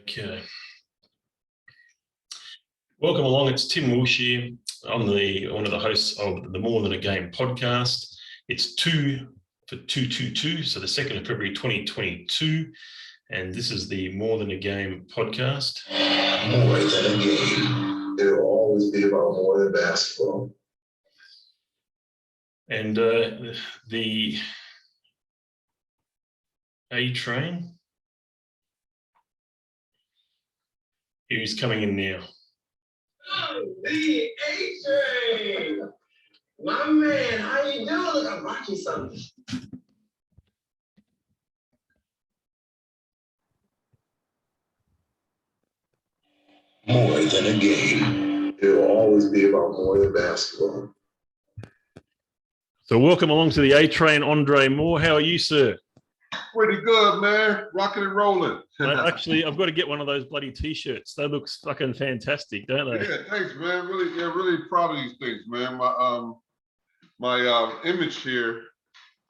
Okay. Welcome along. It's Tim Wilshire. I'm one of the hosts of the More Than a Game podcast. It's 2 for 222, so the 2nd of February 2022, and this is the More Than a Game podcast. More than a game. It'll always be about more than basketball. And the A train. Who's coming in now? The A-Train! My man, how you doing? Look, I brought you something. More than a game. It'll always be about more than basketball. So welcome along to the A Train, Andre Moore. How are you, sir? Pretty good, man. Rocking and rolling. Actually, I've got to get one of those bloody T-shirts. They look fucking fantastic, don't they? Yeah, thanks, man. Really proud of these things, man. My image here,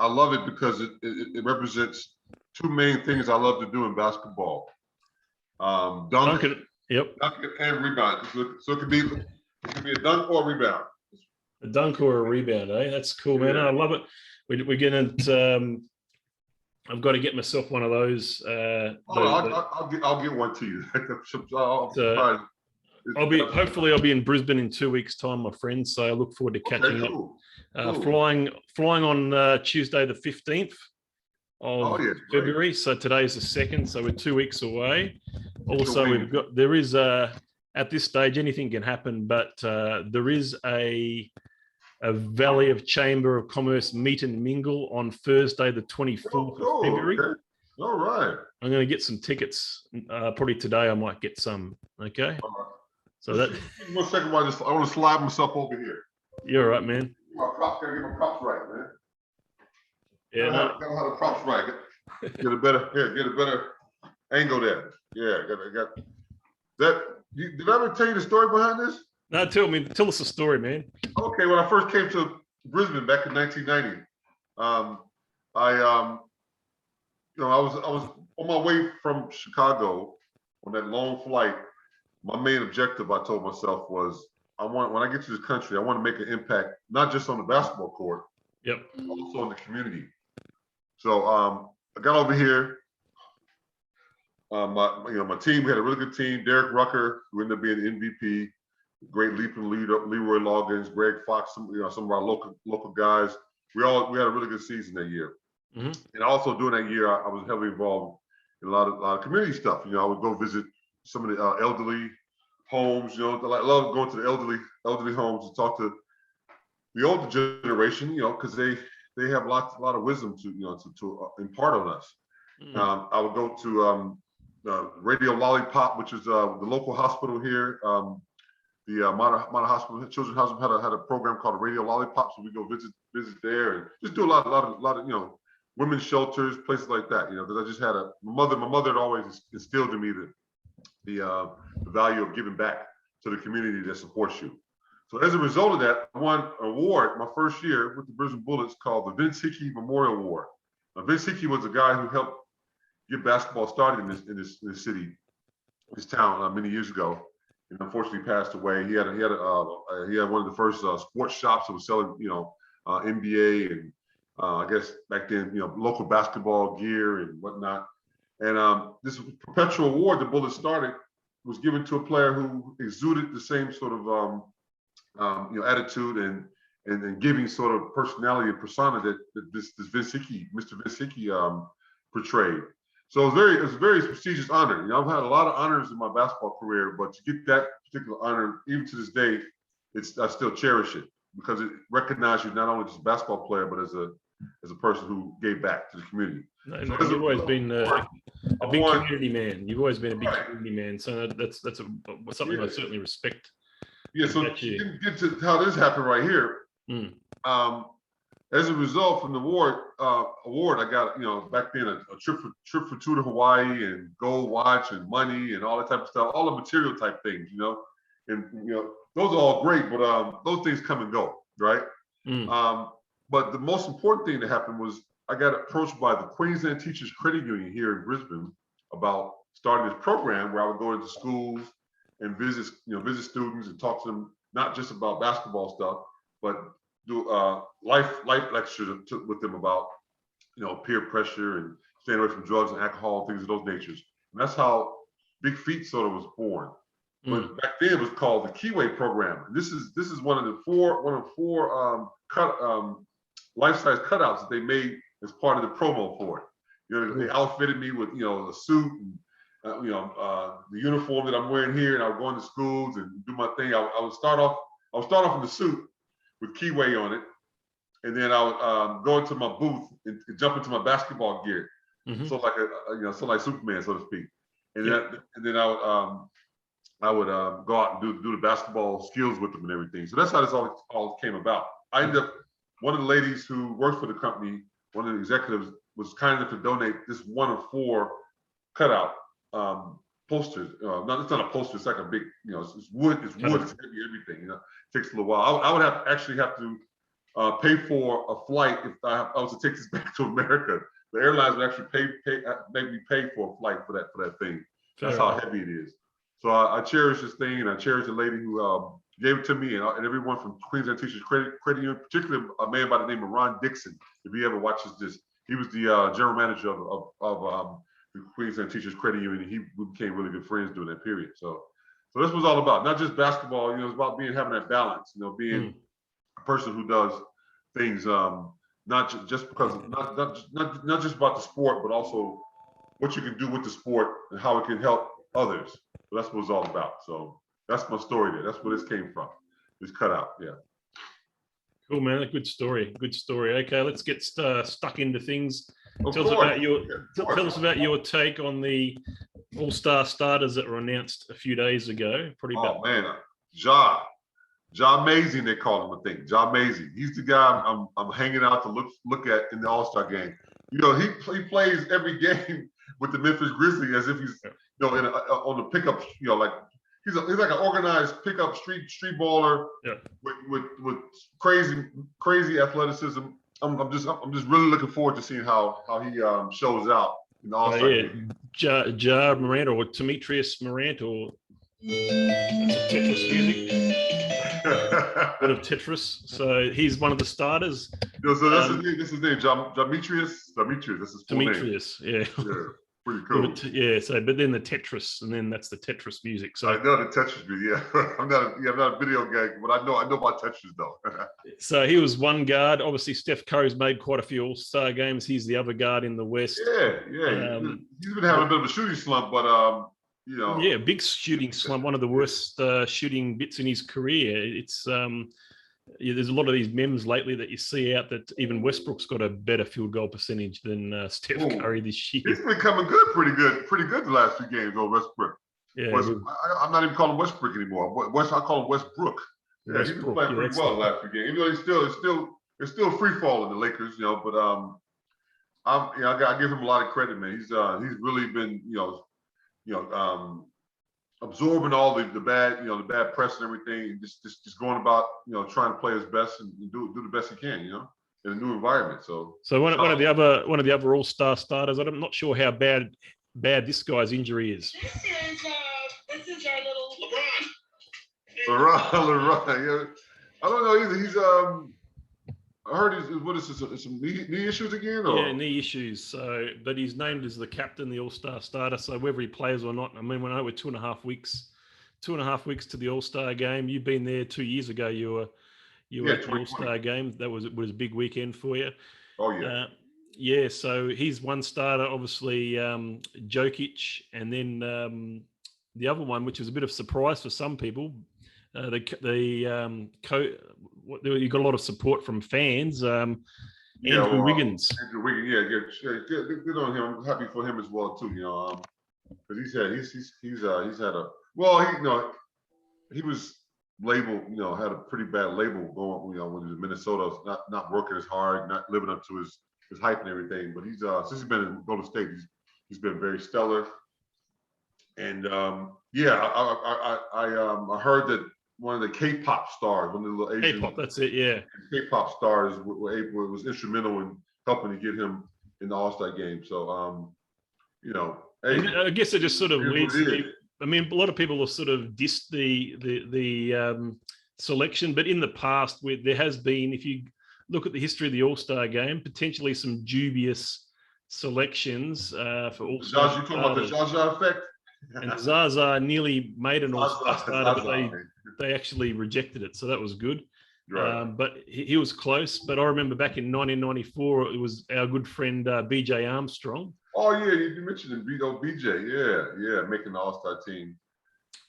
I love it because it represents two main things I love to do in basketball. Dunk and rebound. So it could be a dunk or a rebound. A dunk or a rebound, eh? That's cool, man. I love it. We're getting. I've got to get myself one of those. I'll get one to you. Hopefully I'll be in Brisbane in 2 weeks' time, my friend. So I look forward to catching up. Cool. Flying on Tuesday the 15th of February. So today's the 2nd. So we're 2 weeks away. Also, there is at this stage anything can happen, but there is a Valley of Chamber of Commerce meet and mingle on Thursday, the 24th of February. Okay. All right. I'm going to get some tickets. Probably today I might get some. Okay. All right. So that. 1 second, I want to slide myself over here. You're all right, man. Gotta get my props right, man. Yeah. Gotta have the props right. Get a better angle there. Yeah. Got that. Did I ever tell you the story behind this? No, tell us a story, man. Okay, when I first came to Brisbane back in 1990, I was on my way from Chicago on that long flight. My main objective, I told myself, was when I get to this country, I want to make an impact not just on the basketball court, but also in the community. So I got over here. My team, we had a really good team. Derek Rucker, who ended up being the MVP. Great leaping leader, Leroy Loggins, Greg Fox, some of our local guys. We had a really good season that year. Mm-hmm. And also during that year, I was heavily involved in a lot of community stuff. I would go visit some of the elderly homes. I love going to the elderly homes to talk to the older generation. Because they have a lot of wisdom to impart on us. Mm-hmm. I would go to Radio Lollipop, which is the local hospital here. The Modern Hospital, Children's Hospital had a program called Radio Lollipop, so we go visit there and just do a lot of women's shelters, places like that. Because I just had my mother had always instilled in me the value of giving back to the community that supports you. So as a result of that, I won an award my first year with the Brisbane Bullets called the Vince Hickey Memorial Award. Now, Vince Hickey was a guy who helped get basketball started in this city, this town many years ago. And unfortunately passed away. He had one of the first sports shops that was selling, NBA and I guess back then, local basketball gear and whatnot. And this perpetual award the Bullets started was given to a player who exuded the same sort of attitude and giving sort of personality and persona that this Mr. Vince Hickey portrayed. So it was a very prestigious honor. I've had a lot of honors in my basketball career, but to get that particular honor, even to this day, I still cherish it because it recognizes you not only as a basketball player, but as a person who gave back to the community. You've always been a big community man. You've always been a big community man. So that's something I certainly respect. Yeah. So to get to how this happened right here. As a result from the award, I got a trip for two to Hawaii and gold watch and money and all that type of stuff, all the material type things, and those are all great, but those things come and go, right? But the most important thing that happened was I got approached by the Queensland Teachers Credit Union here in Brisbane about started this program where I would go into schools and visit students and talk to them, not just about basketball stuff, but do life lectures with them about, peer pressure and staying away from drugs and alcohol, things of those natures. And that's how Big Feet sort of was born. But back then it was called the Keyway program. And this is one of four life-size cutouts that they made as part of the promo for it. They outfitted me with a suit and the uniform that I'm wearing here, and I would go into schools and do my thing. I would start off in the suit with Keyway on it, and then I would go into my booth and jump into my basketball gear, so like Superman, so to speak. And then I would go out and do the basketball skills with them and everything. So that's how this all came about. I ended up, one of the ladies who worked for the company, one of the executives, was kind enough to donate this one of 4 cutout posters. It's not a poster, it's like a big, it's wood, it's heavy, everything. It takes a little while. I would actually have to pay for a flight if I was to take this back to America. The airlines would actually make me pay for a flight for that thing. That's how heavy it is. So I cherish this thing, and I cherish the lady who gave it to me, and everyone from Queensland Teachers Credit Union, particularly a man by the name of Ron Dixon. If he ever watches this, he was the general manager of the Queensland Teachers Credit Union. We became really good friends during that period. So this was all about, not just basketball. It's about having that balance. Being a person who does things not just because not just about the sport, but also what you can do with the sport and how it can help others. So that's what it's all about. So that's my story there. That's where this came from. This cutout, yeah. Cool, man. A good story. Good story. Okay, let's get stuck into things. Tell us about your take on the All-Star starters that were announced a few days ago. Ja Amazing, they call him, I think. Ja Amazing. He's the guy I'm hanging out to look at in the All-Star game. He plays every game with the Memphis Grizzlies as if he's on the pickup, like he's like an organized pickup street baller with crazy athleticism. I'm just really looking forward to seeing how he shows out in the All-Star game. Ja Morant or Demetrius Morant, or that's a Tetris music. Bit of Tetris. So he's one of the starters. So that's his name. This is his name. Demetrius. That's his full name. Demetrius. Yeah. Pretty cool. But then the Tetris, and then that's the Tetris music. So I know the Tetris music. Yeah, I'm not a video guy, but I know about Tetris though. So he was one guard. Obviously, Steph Curry's made quite a few All-Star games. He's the other guard in the West. Yeah. He's been having a bit of a shooting slump, but big shooting slump. One of the worst shooting bits in his career. It's there's a lot of these memes lately that you see out that even Westbrook's got a better field goal percentage than Steph Curry this year. He's been coming pretty good the last few games over Westbrook. Yeah, I'm not even calling Westbrook anymore. I call him Westbrook. Yeah, he's been playing pretty well the last few games. Even though it's still free fall in the Lakers, but I give him a lot of credit, man. He's really been absorbing all the bad, the bad press and everything, and just going about, trying to play his best and do the best he can, in a new environment. So one of the other All-Star starters. I'm not sure how bad this guy's injury is. This is our little LeBron. Yeah. I don't know either. He's I heard some knee issues again? Or? Yeah, knee issues. So, but he's named as the captain, the All-Star starter. So whether he plays or not, I mean, when I were 2.5 weeks to the All-Star game. You've been there 2 years ago. You were at the All-Star game. That was a big weekend for you. Oh yeah. So he's one starter, obviously Jokic, and then the other one, which was a bit of surprise for some people. You got a lot of support from fans. Andrew Wiggins. Andrew Wiggins, yeah, good on him. I'm happy for him as well too. Because he was labeled, had a pretty bad label going, when he was in Minnesota, not working as hard, not living up to his hype and everything. But he's since he's been in Golden State, he's been very stellar. And I heard that one of the K-pop stars, one of the little Asian K-pop, that's it, yeah. K-pop stars was instrumental in helping to get him in the All-Star game. So you know, hey, hey, I guess it just sort of leads to. I mean, a lot of people will sort of diss the selection, but in the past, there has been, if you look at the history of the All-Star game, potentially some dubious selections for All-Star. You talking about the Jaja effect? And Zaza nearly made an All-Star starter, but they actually rejected it, so that was good. Right. But he was close. But I remember back in 1994, it was our good friend BJ Armstrong. Oh yeah, you mentioned him, BJ. Yeah, making the All-Star team.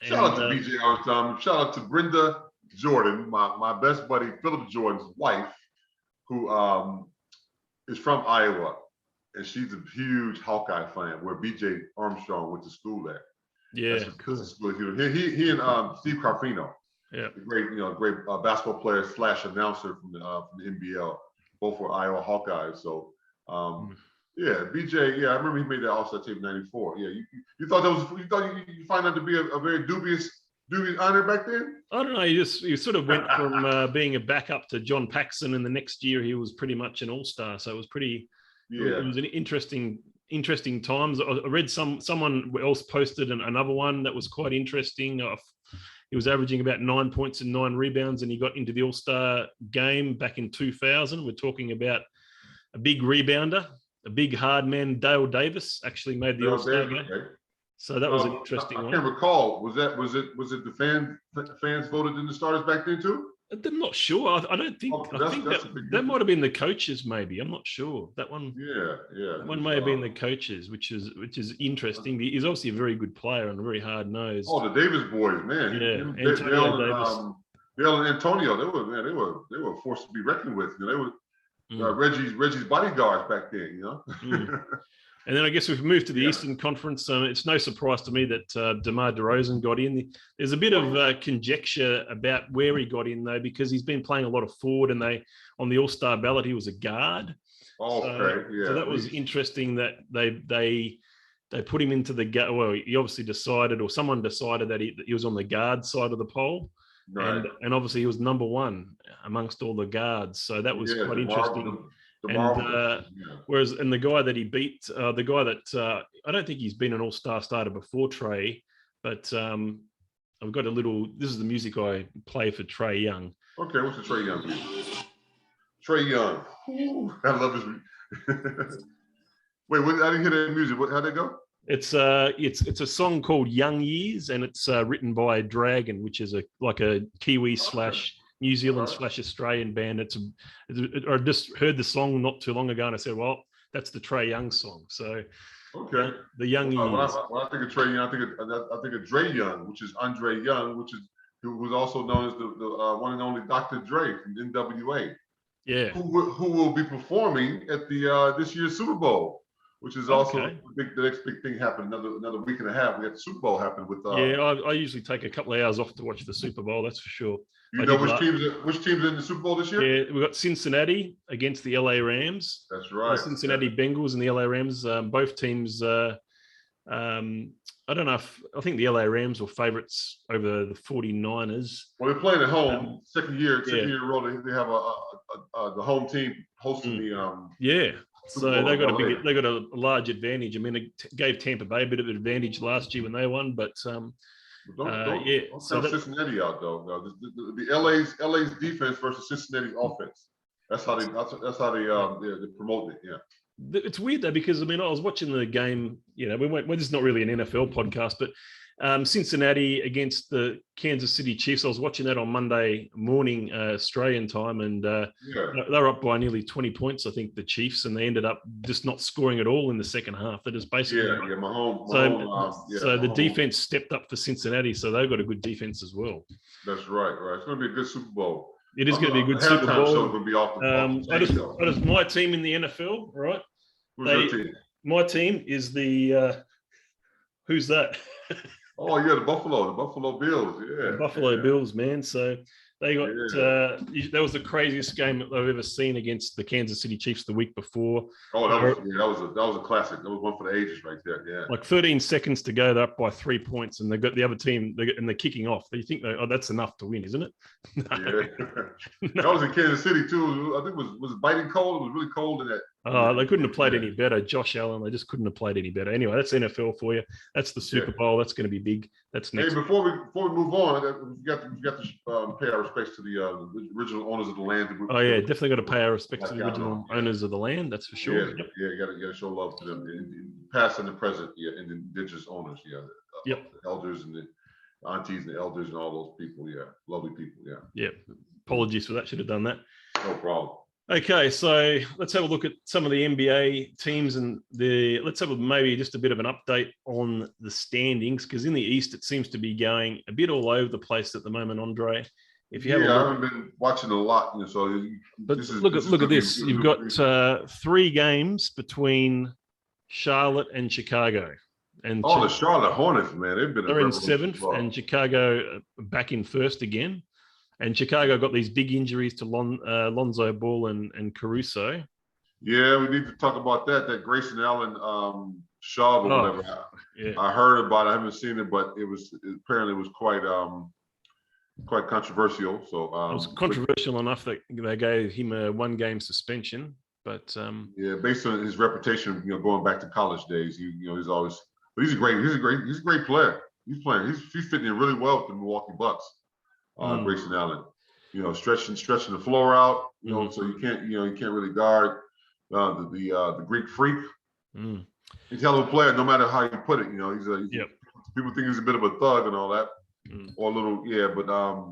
Shout out to BJ Armstrong. Shout out to Brenda Jordan, my best buddy Philip Jordan's wife, who is from Iowa, and she's a huge Hawkeye fan. Where BJ Armstrong went to school at. Yeah, cool. He and Steve Carfino. Yeah, great basketball player / announcer from the NBL. Both were Iowa Hawkeyes. So yeah, BJ. Yeah, I remember he made that All-Star team in '94. Yeah, you thought that was you find that to be a very dubious honor back then? I don't know. You sort of went from being a backup to John Paxson, and the next year he was pretty much an All-Star. So it was pretty. Yeah, it was an interesting times. I read someone else posted another one that was quite interesting. He was averaging about 9 points and 9 rebounds, and he got into the All-Star game back in 2000. We're talking about a big rebounder, a big hard man. Dale Davis actually made the All-Star game. Okay. So that was an interesting one. I can't recall. Was it the fans voted in the starters back then too? I'm not sure. I don't think. I think that might have been the coaches. Maybe I'm not sure. That one. Yeah. That one may have been the coaches, which is interesting. He's obviously a very good player and a very hard nosed. Oh, the Davis boys, man. Yeah, Antonio Davis. Dale and Antonio, they were a force to be reckoned with. You know, they were Reggie's bodyguards back then. You know. And then I guess we've moved to the Eastern Conference. It's no surprise to me that DeMar DeRozan got in. There's a bit of conjecture about where he got in, though, because he's been playing a lot of forward, and on the All-Star ballot, he was a guard. Oh, okay. So that was interesting that they put him into the guard. Well, he obviously decided, or someone decided that he was on the guard side of the poll. Right. And obviously he was number one amongst all the guards. So that was quite interesting. Whereas the guy that he beat, the guy that I don't think he's been an All-Star starter before, Trey, but I've got this is the music I play for Trey Young. Okay, what's the Trey Young music? Trey Young. Ooh, I love his. Wait, I didn't hear that music. How'd it go? It's a song called Young Years, and it's written by Dragon, which is like a Kiwi / New Zealand / Australian band. I just heard the song not too long ago, and I said, well, that's the Trey Young song. So okay, the Young Years. When I think of Trey Young, I think of Dre Young, which is Andre Young, who was also known as the one and only Dr. Dre from NWA. Yeah. Who will be performing at the this year's Super Bowl, which is also the next big thing happened. Another week and a half, we got the Super Bowl happen with. I usually take a couple of hours off to watch the Super Bowl. That's for sure. You know which teams in the Super Bowl this year? Yeah, we've got Cincinnati against the LA Rams. That's right. The Cincinnati Bengals and the LA Rams. Both teams. I don't know I think the LA Rams were favorites over the 49ers. Well, they're playing at home. Second year in a row. They have the home team hosting the. So they got a large advantage. I mean, it gave Tampa Bay a bit of an advantage last year when they won, but don't count Cincinnati out though. The LA's defense versus Cincinnati's offense. That's how they promote it. Yeah. It's weird though, because I mean, I was watching the game. You know, this is not really an NFL podcast, but Cincinnati against the Kansas City Chiefs. I was watching that on Monday morning Australian time, and they were up by nearly 20 points, I think, the Chiefs, and they ended up just not scoring at all in the second half. They just basically so the defense stepped up for Cincinnati, so they've got a good defense as well. That's right. It's going to be a good Super Bowl. It is going to be a good Super Bowl. Be off the my team in the NFL, right? Who's your team? My team is the who's that? Oh yeah, the Buffalo Bills. Yeah, the Buffalo Bills, man. So they got that was the craziest game that I've ever seen against the Kansas City Chiefs the week before. Oh, that was a classic. That was one for the ages right there. Yeah. Like 13 seconds to go, they're up by 3 points, and they got the other team, and they're kicking off. You think, that's enough to win, isn't it? No. Yeah. That was in Kansas City too. I think it was biting cold. It was really cold in that. They couldn't have played any better. Josh Allen, they just couldn't have played any better. Anyway, that's NFL for you. That's the Super Bowl. That's going to be big. That's next. Hey, before we move on, we got to pay our respects to the original owners of the land. Oh yeah, definitely got to pay our respects to the original owners of the land. That's for sure. Yeah, you got to show love to them, past and the present, and the indigenous owners. The elders and the aunties and the elders and all those people. Yeah, lovely people. Yeah. Yep. Apologies for that. Should have done that. No problem. Okay, so let's have a look at some of the NBA teams and let's have maybe just a bit of an update on the standings, because in the East it seems to be going a bit all over the place at the moment, Andre. If you have I haven't been watching a lot, so. But look at this. You've got 3 games between Charlotte and Chicago. And the Charlotte Hornets, man, they're in 7th, and Chicago back in 1st again. And Chicago got these big injuries to Lonzo Ball and Caruso. Yeah, we need to talk about that Grayson Allen shove or whatever. Yeah. I heard about it. I haven't seen it, but apparently it was quite controversial. So it was controversial enough that they gave him a 1-game suspension. But based on his reputation, going back to college days, he's always. But he's a great player. He's fitting in really well with the Milwaukee Bucks. Grayson Allen, stretching the floor out, so you can't really guard the Greek freak. He's a hell of a player, no matter how you put it. People think he's a bit of a thug and all that, or a little, but I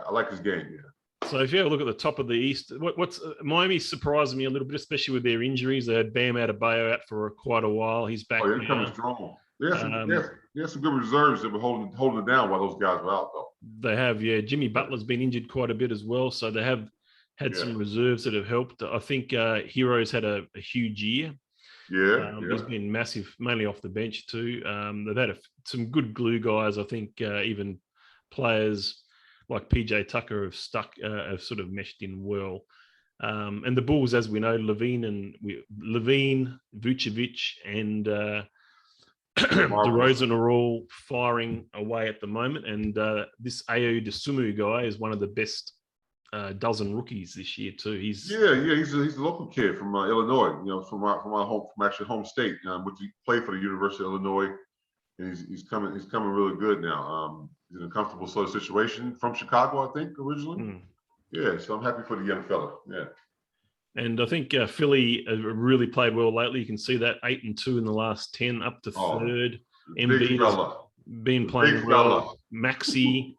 like his game. Yeah. So if you have a look at the top of the East, what's Miami surprised me a little bit, especially with their injuries. They had Bam Adebayo out for quite a while. He's back. They're coming strong. They have some good reserves that were holding it down while those guys were out, though. They have, Jimmy Butler's been injured quite a bit as well, so they have had some reserves that have helped. I think Hero's had a huge year. He's been massive, mainly off the bench too. They've had some good glue guys. I think even players like PJ Tucker have sort of meshed in well. And the Bulls, as we know, Levine, Vucevic, and DeRozan are all firing away at the moment, and this Ayo Dosunmu guy is one of the best dozen rookies this year too. He's a local kid from Illinois, from my home state, which he played for the University of Illinois, and he's coming really good now. He's in a comfortable sort of situation from Chicago, I think, originally. So I'm happy for the young fella. And I think Philly really played well lately. You can see that 8-2 in the last 10, up to 3rd. Embiid has been playing well. Maxey,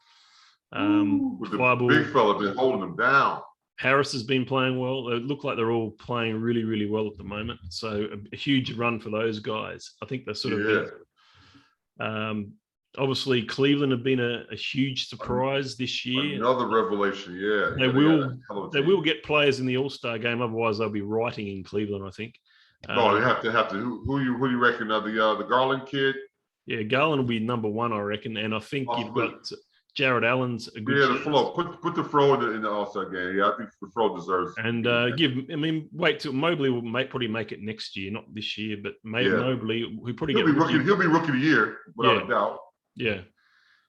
the big fella been holding them down. Harris has been playing well. They look like they're all playing really, really well at the moment. So a huge run for those guys. I think they're sort of obviously, Cleveland have been a huge surprise this year. Another revelation, They will get players in the All-Star game. Otherwise, they'll be writing in Cleveland, I think. They have to. Who do you reckon? The Garland kid? Yeah, Garland will be number 1, I reckon. And I think you've got Jared Allen's a good the flow. Put the Fro in the All-Star game. Yeah, I think the Fro deserves. And wait till Mobley will probably make it next year, not this year, but Mobley he'll be rookie of the year without a doubt. Yeah.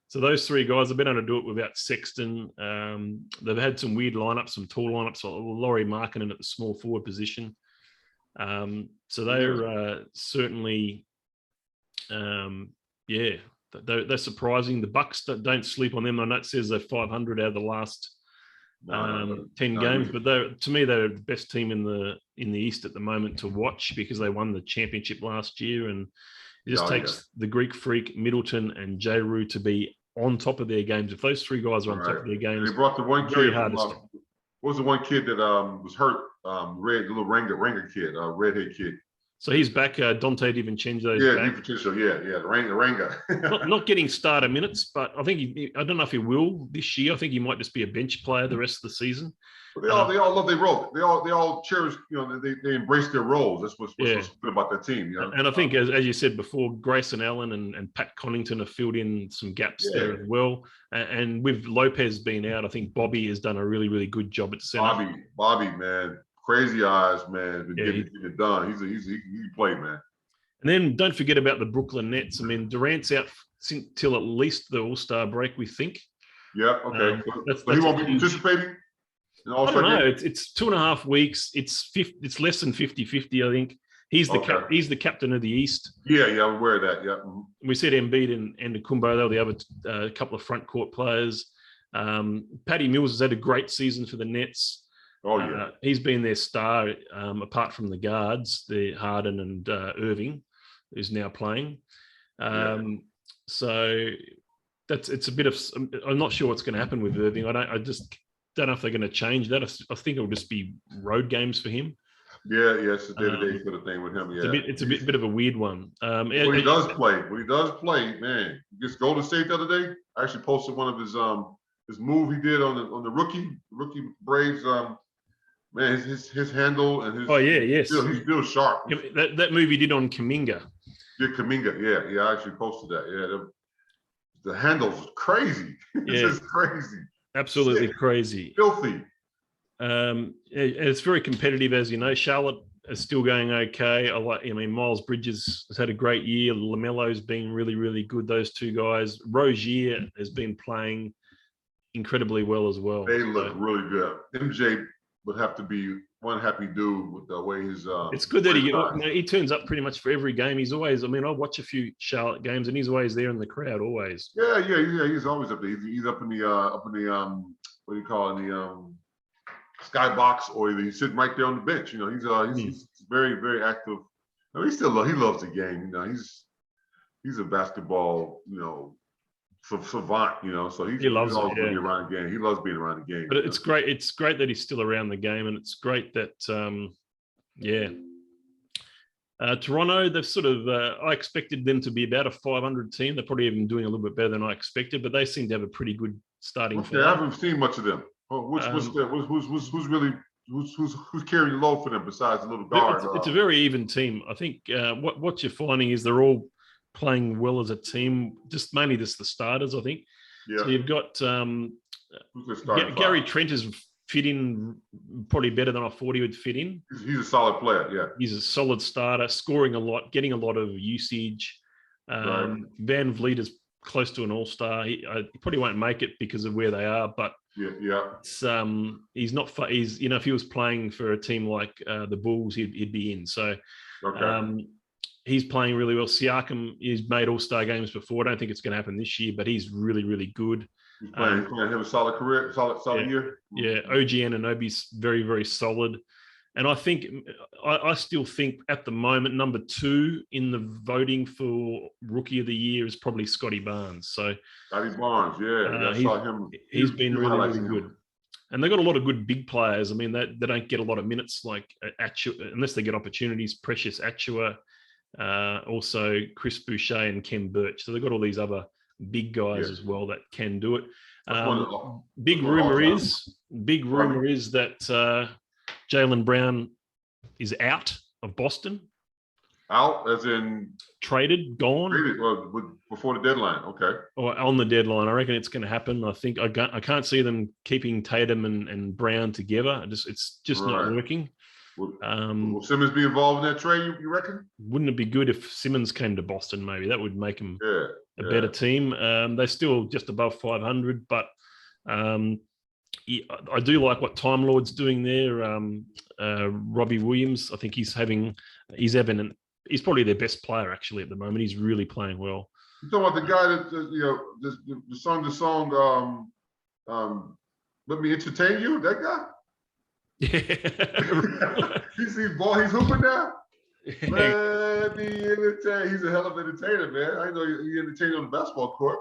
So those 3 guys have been able to do it without Sexton. They've had some weird lineups, some tall lineups, like Lauri Markkanen at the small forward position. So they're certainly, they're surprising. The Bucks don't sleep on them. I know it says they're 500 out of the last 10 games, but to me they're the best team in the East at the moment to watch, because they won the championship last year, and it just takes the Greek freak, Middleton, and J. Rue to be on top of their games. If those 3 guys are on top of their games, they brought the one kid. What was the one kid that was hurt? The little Ranger kid, redhead kid. So he's back. Dante DiVincenzo. The Ranger. not getting starter minutes, but I think I don't know if he will this year. I think he might just be a bench player the rest of the season. But they all love their role. They all cherish. They embrace their roles. That's what's good about their team. And I think, as you said before, Grayson Allen and Pat Connaughton have filled in some gaps there as well. And with Lopez being out, I think Bobby has done a really, really good job at center. Bobby, man, crazy eyes, man, getting it done. He played, man. And then don't forget about the Brooklyn Nets. I mean, Durant's out till at least the All-Star break, we think. Yeah. Okay. But he won't be participating. I don't know. It's 2.5 weeks. It's less than 50-50, I think. He's the captain of the East. Yeah, I'm aware of that. Yeah. We said Embiid and Kumbo, they were the other couple of front court players. Patty Mills has had a great season for the Nets. Oh, yeah. He's been their star, apart from the guards, the Harden and Irving, who's now playing. So it's a bit of. I'm not sure what's going to happen with Irving. I just don't know if they're going to change that. I think it'll just be road games for him. Yeah, it's a day-to-day sort of thing with him. Yeah, it's a bit of a weird one. When he does play, man, against Golden State the other day, I actually posted one of his move he did on the rookie Braves. Man, his handle and his he's still sharp. That move he did on Kuminga. Yeah, Kuminga. Yeah, I actually posted that. Yeah, the handle's crazy. It's just crazy. Absolutely crazy. Filthy. It's very competitive, as you know. Charlotte is still going okay. Miles Bridges has had a great year. LaMelo's been really, really good. Those two guys. Rozier has been playing incredibly well as well. They look really good. MJ would have to be one happy dude with the way he's. It's good that he turns up pretty much for every game. He's always. I watch a few Charlotte games, and he's always there in the crowd. Always. Yeah. He's always up there. He's up in the what do you call it? In the skybox, or he's sitting right there on the bench. He's very, very active. He loves the game. He's a basketball, savant. So he loves always being around the game. He loves being around the game. But it's great. It's great that he's still around the game, and it's great that Toronto. They've sort of. I expected them to be about a 500 team. They're probably even doing a little bit better than I expected, but they seem to have a pretty good starting. Okay, I haven't seen much of them. Who's carrying the load for them besides the little guard? It's a very even team. I think what you're finding is they're all playing well as a team. Just mainly the starters, I think. Yeah. So you've got Gary Trent has fit in probably better than I thought he would fit in. He's a solid player. Yeah, he's a solid starter, scoring a lot, getting a lot of usage. Van Vliet is close to an all-star. He probably won't make it because of where they are, but. It's, he's not. He's if he was playing for a team like the Bulls, he'd be in. So he's playing really well. Siakam, he's made All-Star games before. I don't think it's going to happen this year, but he's really, really good. He's playing have a solid career, solid year. Yeah, OG Anunoby's very, very solid. And I think I still think at the moment number 2 in the voting for Rookie of the Year is probably Scotty Barnes. So Scotty Barnes, I saw him. He's been really, really good. And they've got a lot of good big players. They don't get a lot of minutes like Achua, unless they get opportunities. Precious Achua, also Chris Boucher and Ken Birch. So they've got all these other big guys as well that can do it. Big rumor is that Jaylen Brown is out of Boston. Out as in traded, gone? Before the deadline, okay. Or on the deadline. I reckon it's going to happen. I think I can't see them keeping Tatum and Brown together. It's just not working. Will Simmons be involved in that trade, you reckon? Wouldn't it be good if Simmons came to Boston, maybe? That would make them a better team. They're still just above 500, but I do like what Time Lord's doing there. Robbie Williams, I think he's probably their best player actually at the moment. He's really playing well. You talking about the guy that the song "Let Me Entertain You"? That guy? Yeah. He's hooping now. Let me entertain. He's a hell of an entertainer, man. I know he entertained on the basketball court.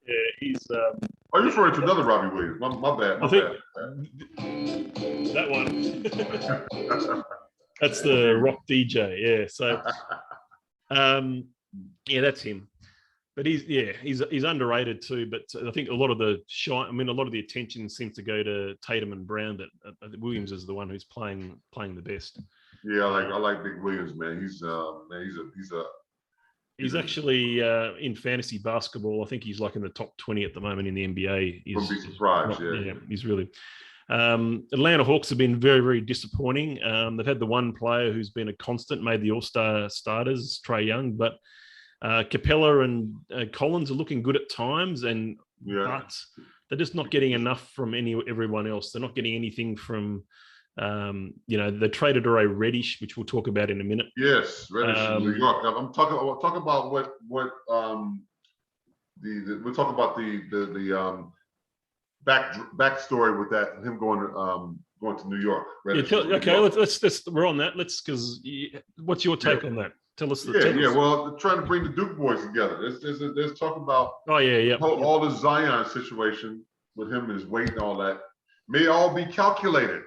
Yeah, he's. Are you referring to another Robbie Williams? My bad. I think that one. That's the rock DJ. Yeah. So, that's him. But he's underrated too. But I think a lot of the attention seems to go to Tatum and Brown. But Williams is the one who's playing the best. Yeah, I like Big Williams, man. He's actually in fantasy basketball. I think he's like in the top 20 at the moment in the NBA. Wouldn't be surprised. Yeah, he's really. Atlanta Hawks have been very, very disappointing. They've had the one player who's been a constant, made the All-Star starters, Trae Young, but Capella and Collins are looking good at times, but they're just not getting enough from everyone else. They're not getting anything from, they traded away Reddish, which we'll talk about in a minute. Yes, Reddish in New York. I'm talking about what we're talking about the backstory with that, him going to New York. Reddish let's we're on that. Because what's your take on that? Tell us. Well, they're trying to bring the Duke boys together. There's talk about all the Zion situation with him and his weight and all that may all be calculated.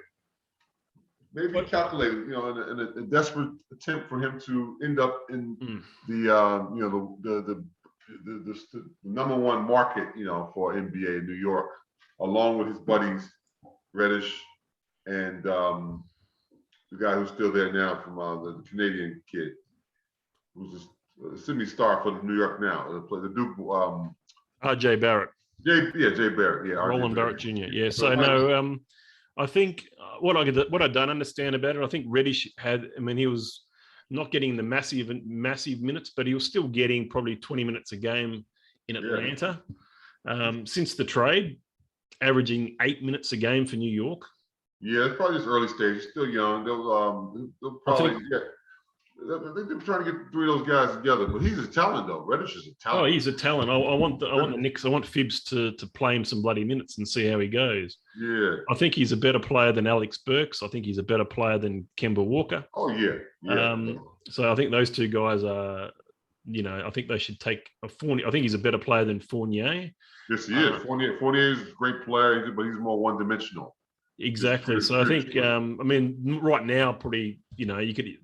Maybe calculated, in a desperate attempt for him to end up in the number one market, for NBA in New York, along with his buddies Reddish and the guy who's still there now from the Canadian kid, who's a Sydney Star for New York now. The Duke. R.J. Barrett. Jay Barrett. Yeah. Roland Barrett Jr. Yeah. So no, I think what I don't understand about it, I think Reddish he was not getting the massive minutes, but he was still getting probably 20 minutes a game in Atlanta since the trade, averaging 8 minutes a game for New York. Yeah, it's probably just early stage. He's still young. They'll probably they're trying to get three of those guys together, but he's a talent though. Reddish is a talent. Oh, he's a talent. I want the Knicks. I want Phibbs to play him some bloody minutes and see how he goes. Yeah, I think he's a better player than Alex Burks. I think he's a better player than Kemba Walker. Oh yeah. So I think those two guys are. I think they should take a Fournier. I think he's a better player than Fournier. Yes, he is. Fournier is a great player, but he's more one-dimensional. Exactly. So I think, right now, probably, you could.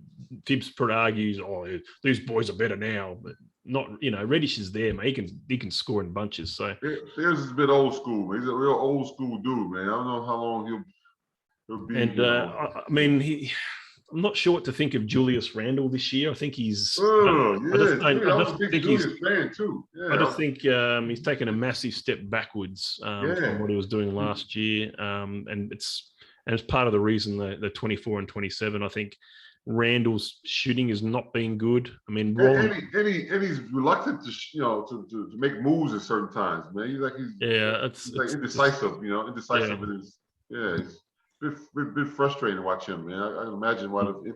Phibbs probably argues, these boys are better now, but not. Reddish is there, man. He can score in bunches. So There's a bit old school. Man. He's a real old school dude, man. I don't know how long he'll be. And I'm not sure what to think of Julius Randle this year. I think he's. I was a big Julius fan too. Yeah. I just think he's taken a massive step backwards from what he was doing last year, and it's part of the reason the 24 and 27. I think Randall's shooting has not been good. And he's reluctant to make moves at certain times. Man, he's indecisive. Indecisive. Yeah. It's been frustrating to watch him, man. I can imagine why the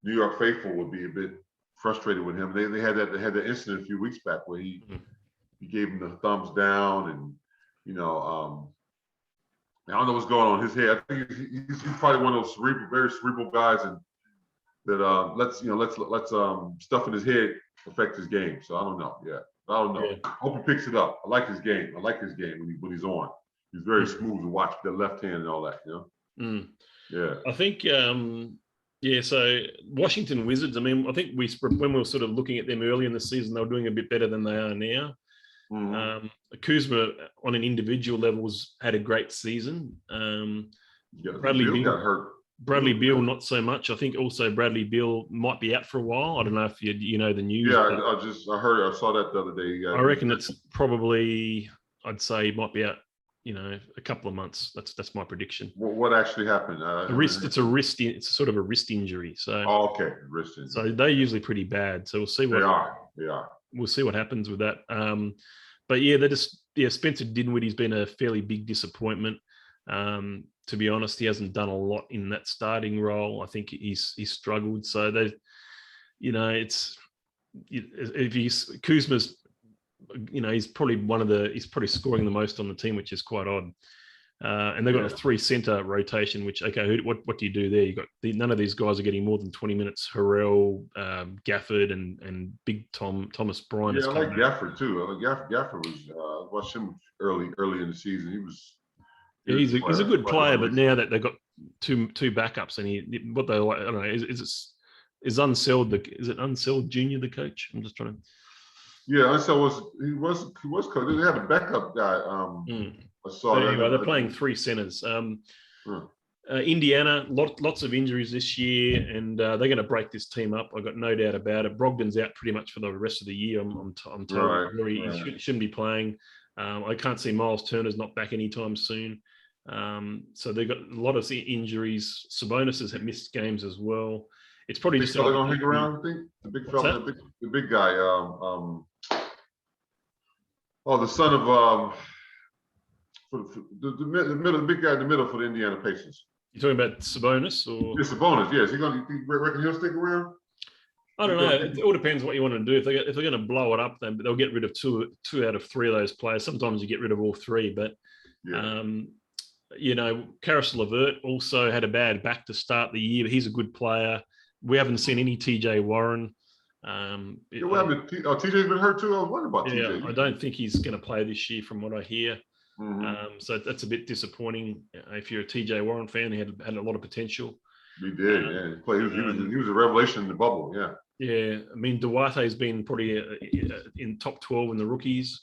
New York faithful would be a bit frustrated with him. They had that incident a few weeks back where he gave him the thumbs down, and I don't know what's going on in his head. I think he's probably one of those very cerebral guys, and that lets stuff in his head affect his game. So I don't know. Yeah, I don't know. Yeah. I hope he picks it up. I like his game. When he's on. He's very smooth to watch the left hand and all that, Yeah. I think, so Washington Wizards, I think when we were sort of looking at them early in the season, they were doing a bit better than they are now. Mm-hmm. Kuzma, on an individual level, had a great season. Bradley Beal got hurt. Bradley Beal, not so much. I think also Bradley Beal might be out for a while. I don't know if you know the news. Yeah, I saw that the other day. I reckon it's probably, I'd say he might be out, a couple of months. That's my prediction. What actually happened? It's sort of a wrist injury. So. Oh, okay, wrist injury. So they're usually pretty bad. So we'll see what they are. We'll see what happens with that. But yeah, Spencer Dinwiddie's been a fairly big disappointment. To be honest, he hasn't done a lot in that starting role. I think he's struggled. So Kuzma's. He's probably scoring the most on the team, which is quite odd. And they've got a 3-center rotation, which, what do you do there? You got none of these guys are getting more than 20 minutes. Harrell, Gafford, and Big Thomas Bryant. Yeah, I like Gafford too. Gafford was watched him early in the season. He was. He's a good player, but now that they've got two backups, and I don't know, is Unseld is it Unseld Jr. the coach? I'm just trying to. Yeah, Unseld was coach. They had a backup guy. I saw that. Anyway, they're playing 3 centers. Indiana, lots of injuries this year, and they're going to break this team up. I've got no doubt about it. Brogdon's out pretty much for the rest of the year. I'm told he shouldn't be playing. I can't see Miles Turner's not back anytime soon. So they've got a lot of injuries. Sabonis has missed games as well. It's probably just going to hang around. I think the big fella, the big guy. Oh, the son of the big guy in the middle for the Indiana Pacers. You talking about Sabonis or? It's a bonus. Yes, you reckon he'll stick around? I don't know. It all depends what you want to do. If they're going to blow it up, then they'll get rid of two out of three of those players. Sometimes you get rid of all three, but you know, Karis LeVert also had a bad back to start the year, but he's a good player. We haven't seen any TJ Warren. TJ's been hurt too. I was wondering about TJ. I don't think he's going to play this year, from what I hear. So that's a bit disappointing. If you're a TJ Warren fan, he had a lot of potential. He did, yeah. He was a revelation in the bubble, yeah. Yeah, I mean, Duarte's been probably in top 12 in the rookies.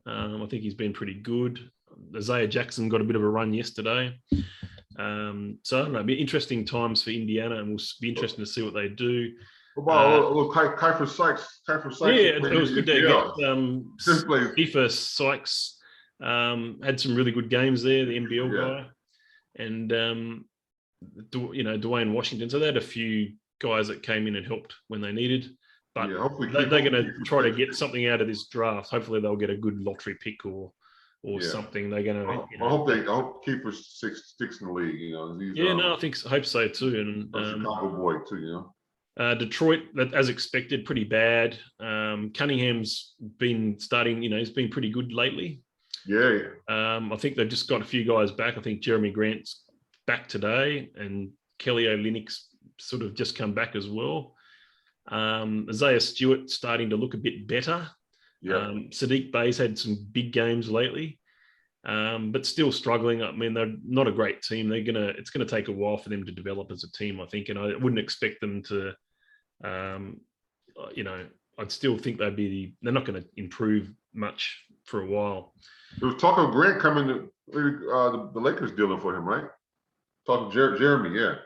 I think he's been pretty good. Isaiah Jackson got a bit of a run yesterday. So I don't know, it'll be interesting times for Indiana, and we'll be interesting to see what they do. What about Kiefer Sykes? Yeah, it was good to get Kiefer Sykes. Had some really good games there, the NBL guy. And, Dwayne Washington. So they had a few guys that came in and helped when they needed. But they're going to try to get something out of this draft. Hopefully they'll get a good lottery pick or something. They're going to. I hope Kiefer sticks in the league. I hope so too. And Chicago boy too. Detroit, as expected, pretty bad. Cunningham's been starting. He's been pretty good lately. Yeah. I think they've just got a few guys back. I think Jeremy Grant's back today, and Kelly Olynyk's sort of just come back as well. Isaiah Stewart starting to look a bit better. Yeah. Sadiq Bey's had some big games lately, but still struggling. I mean, they're not a great team. It's gonna take a while for them to develop as a team, I think, and I wouldn't expect them to. I'd still think they're not going to improve much for a while. There was talk of Grant coming to the Lakers dealing for him, right? Talking Jeremy, yeah.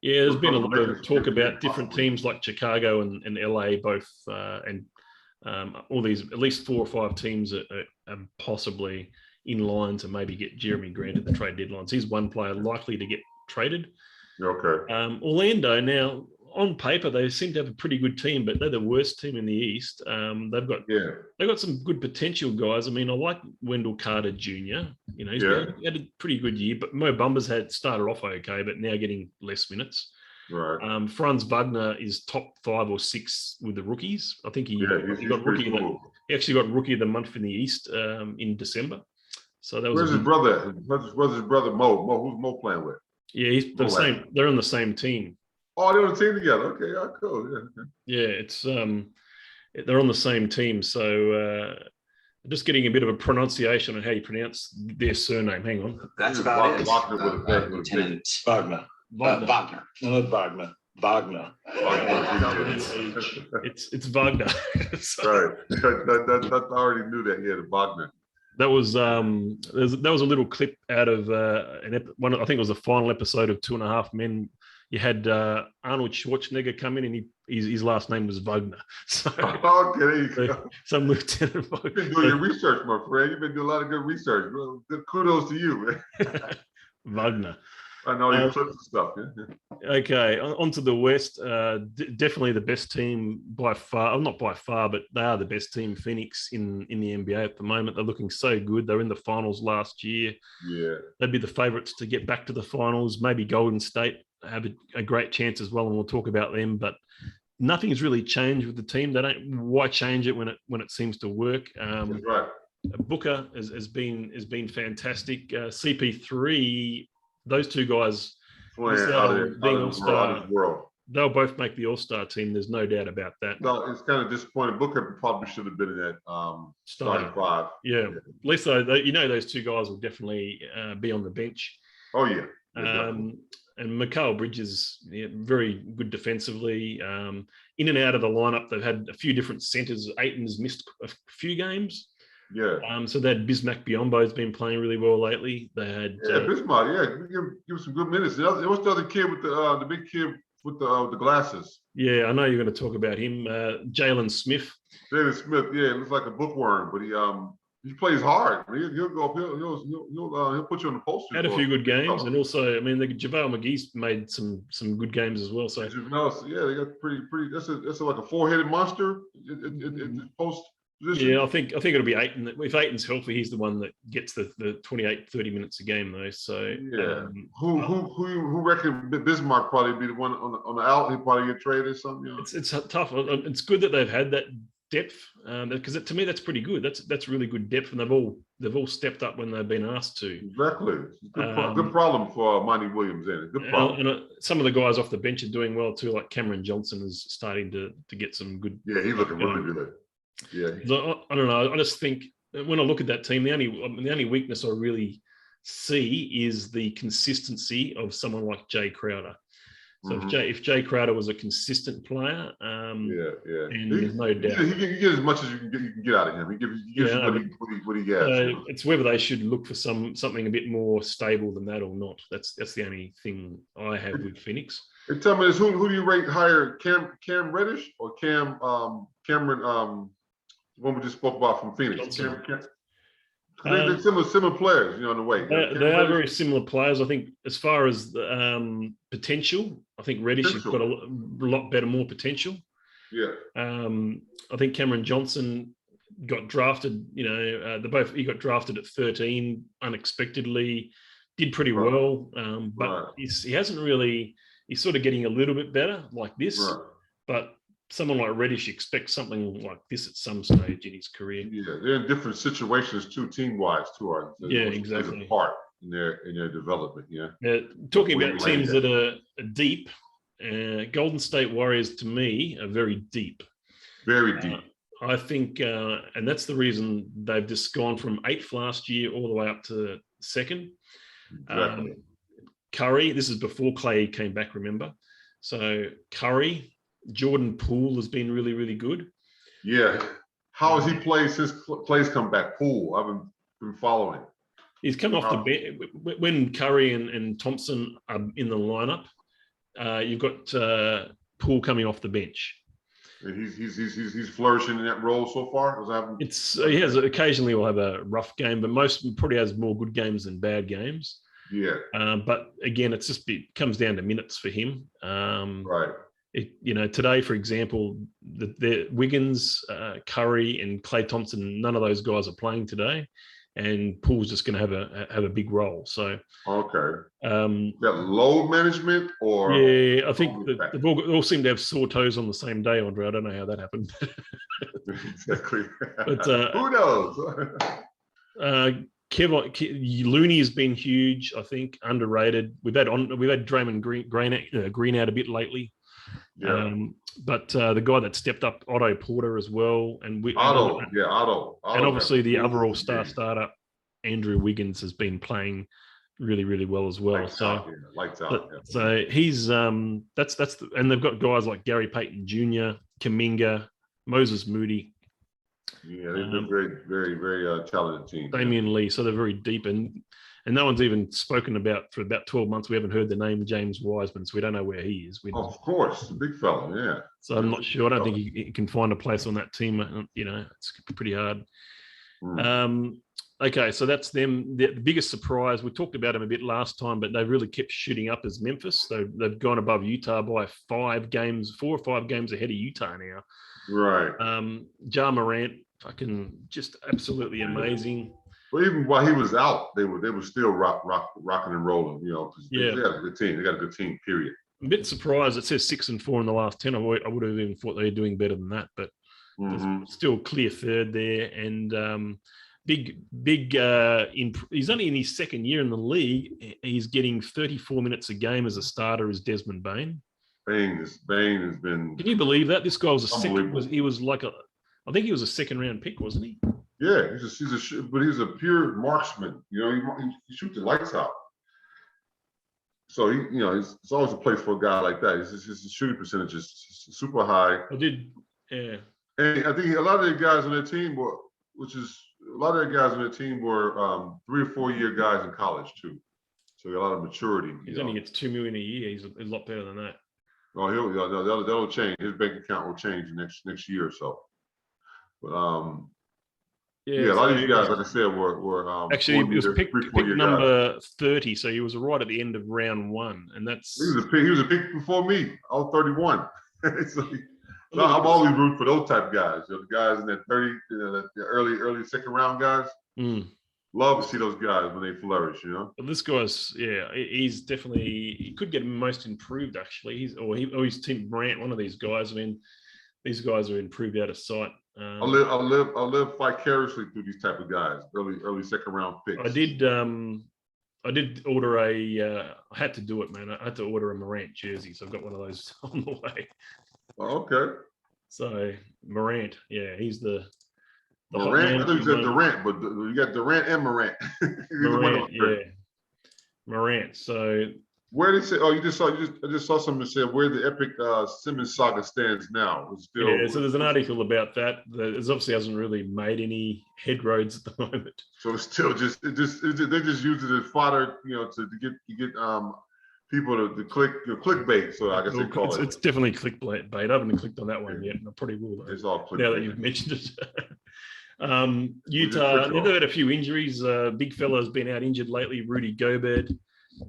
Yeah, there's been a lot of talk about different teams like Chicago and LA, both, and all these, at least 4 or 5 teams are possibly in line to maybe get Jeremy Grant at the trade deadlines. He's one player likely to get traded. Okay. Orlando now, on paper, they seem to have a pretty good team, but they're the worst team in the East. They've got some good potential guys. I mean, I like Wendell Carter Jr. He's had a pretty good year, but Mo Bamba's started off okay, but now getting less minutes. Right. Franz Wagner is top 5 or 6 with the rookies. I think he got rookie. Cool. He actually got rookie of the month in the East in December. So that was. Where's his brother? Where's his brother Mo? Who's Mo playing with? Yeah, he's the same. They're on the same team. Oh, they're on the team together. Okay, cool. Yeah, it's they're on the same team. So just getting a bit of a pronunciation on how you pronounce their surname. Hang on. That's about it. Lieutenant Wagner. Wagner. No, Wagner. Wagner. It's Wagner. Right. I already knew that. Yeah, the Wagner. That was a little clip out of one. I think it was the final episode of 2.5 Men. You had Arnold Schwarzenegger come in, and his last name was Wagner. So, okay, there you go. Some Lieutenant Wagner. You've been doing your research, my friend. You've been doing a lot of good research. Well, good kudos to you, man. Wagner. I know your clips and stuff. Yeah. Okay, on to the West. Definitely the best team by far. Not by far, but they are the best team, Phoenix, in the NBA at the moment. They're looking so good. They're in the finals last year. Yeah. They'd be the favorites to get back to the finals. Maybe Golden State have a great chance as well, and we'll talk about them. But nothing's really changed with the team. They don't. Why change it when it seems to work? That's right. Booker has been fantastic. CP3. Those two guys being All-Star, they'll both make the All-Star team. There's no doubt about that. No, it's kind of disappointing. Booker probably should have been in that starting 5. Yeah, at least those two guys will definitely be on the bench. Oh yeah. And Mikal Bridges, very good defensively. In and out of the lineup, they've had a few different centers. Aiton's missed a few games. Yeah. So they had Bismack Biyombo's been playing really well lately. They had Bismack. Yeah, give him some good minutes. What's the other kid with the big kid with the glasses? Yeah, I know you're going to talk about him. Jalen Smith. Jalen Smith. Yeah, looks like a bookworm, but he plays hard. He'll go up. He'll put you on the poster. Had a few good games, and also, I mean, JaVale McGee's made some good games as well. So yeah, they got pretty. That's like a 4-headed monster in post. position. Yeah, I think it'll be Ayton. If Ayton's healthy, he's the one that gets the 28, 30 minutes a game though. So yeah, who reckon Bismarck probably be the one on the out? He'll probably get traded or something. You know? It's tough. It's good that they've had that depth because to me that's pretty good. That's really good depth, and they've all stepped up when they've been asked to. Exactly, good problem for Monty Williams. Good problem. And some of the guys off the bench are doing well too. Like Cameron Johnson is starting to get some good. Yeah, he's looking really good. Yeah, I don't know. I just think when I look at that team, the only weakness I really see is the consistency of someone like Jay Crowder. So if Jay Crowder was a consistent player, and there's no doubt he get as much as you can get out of him. He gives what he gets. It's whether they should look for something a bit more stable than that or not. That's the only thing I have with Phoenix. Hey, tell me this: who do you rate higher, Cam Reddish or Cameron? One we just spoke about from Phoenix. They're similar players, in a way. They are very similar players. I think as far as potential, I think Reddish has got a lot better, more potential. Yeah. I think Cameron Johnson got drafted. He got drafted at 13 unexpectedly. Did pretty well, but he hasn't really. He's sort of getting a little bit better like this, but. Someone like Reddish expects something like this at some stage in his career. Yeah, they're in different situations too, team-wise too. Exactly. Part in their development. Yeah. Talking about teams that are deep, Golden State Warriors to me are very deep. Very deep. I think, and that's the reason they've just gone from 8th last year all the way up to 2nd. Exactly. Curry, this is before Clay came back, remember? So Curry. Jordan Poole has been really, really good. Yeah. How has he played since Clay's come back? Poole, I've been following. He's come off the bench. When Curry and Thompson are in the lineup, you've got Poole coming off the bench. And he's flourishing in that role so far. He has occasionally will have a rough game, but probably has more good games than bad games. Yeah. But again, it comes down to minutes for him. Right. Today, for example, the Wiggins, Curry, and Klay Thompson, none of those guys are playing today, and Poole's just going to have a big role. So, okay, that load management, or I think they all seem to have sore toes on the same day, Andre. I don't know how that happened. Exactly, but who knows? Looney has been huge. I think underrated. We've had Draymond Green out a bit lately. Yeah. But the guy that stepped up, Otto Porter as well, Otto. And obviously the other all-star starter, Andrew Wiggins, has been playing really, really well as well. Lights out. So he's and they've got guys like Gary Payton Jr., Kuminga, Moses Moody. Yeah, they're very, very, very talented team. Damian Lee, so they're very deep, and no one's even spoken about for about 12 months. We haven't heard the name James Wiseman, so we don't know where he is. Of course, big fella, yeah. So I'm not sure. I don't think he can find a place on that team. It's pretty hard. Okay, so that's them. The biggest surprise, we talked about them a bit last time, but they've really kept shooting up as Memphis. They've gone above Utah by 4 or 5 games ahead of Utah now. Right. Ja Morant, fucking just absolutely amazing. Well, even while he was out, they were still rocking and rolling, because they had a good team. They got a good team, period. I'm a bit surprised. It says 6-4 in the last 10. I would have even thought they were doing better than that, but still clear third there. And big. He's only in his 2nd year in the league. He's getting 34 minutes a game as a starter as Desmond Bane. Bane has been. Can you believe that? This guy was a second. I think he was a 2nd-round pick, wasn't he? Yeah, but he's a pure marksman. He shoots the lights out. So it's always a place for a guy like that. His shooting percentage is super high. Yeah. And I think a lot of the guys on their team were 3 or 4 year guys in college too. So a lot of maturity. He only gets $2 million a year. He's a lot better than that. Oh, that'll change. His bank account will change next year or so. But a lot of these guys, like I said, were actually he was pick number 30, so he was right at the end of round 1, and that's he was a pick before me. I was 31. So No, I'm always rooting for those type of guys. The guys in that 30, the early second round guys. Love to see those guys when they flourish. But this guy's, he's definitely, he could get most improved actually. He's Tim Morant, one of these guys. I mean, these guys are improved out of sight. I'll live vicariously through these type of guys. Early second round picks. I did order I had to do it, man. I had to order a Morant jersey, so I've got one of those on the way. Oh, okay. So Morant, he's the Morant. I thought you said Durant, but you got Durant and Morant. Morant, Morant. So where they say? Oh, I just saw something that said where the epic Simmons saga stands now. It's still, so there's an article about that. It obviously hasn't really made any headroads at the moment. So it's still they just use it as fodder, to get people to click clickbait. So I guess they call it. It's definitely clickbait. I haven't clicked on that one yet, and I probably will. Though, it's all clickbait. Now that you've mentioned it. Utah, they've had a few injuries. Big fella's been out injured lately. Rudy Gobert.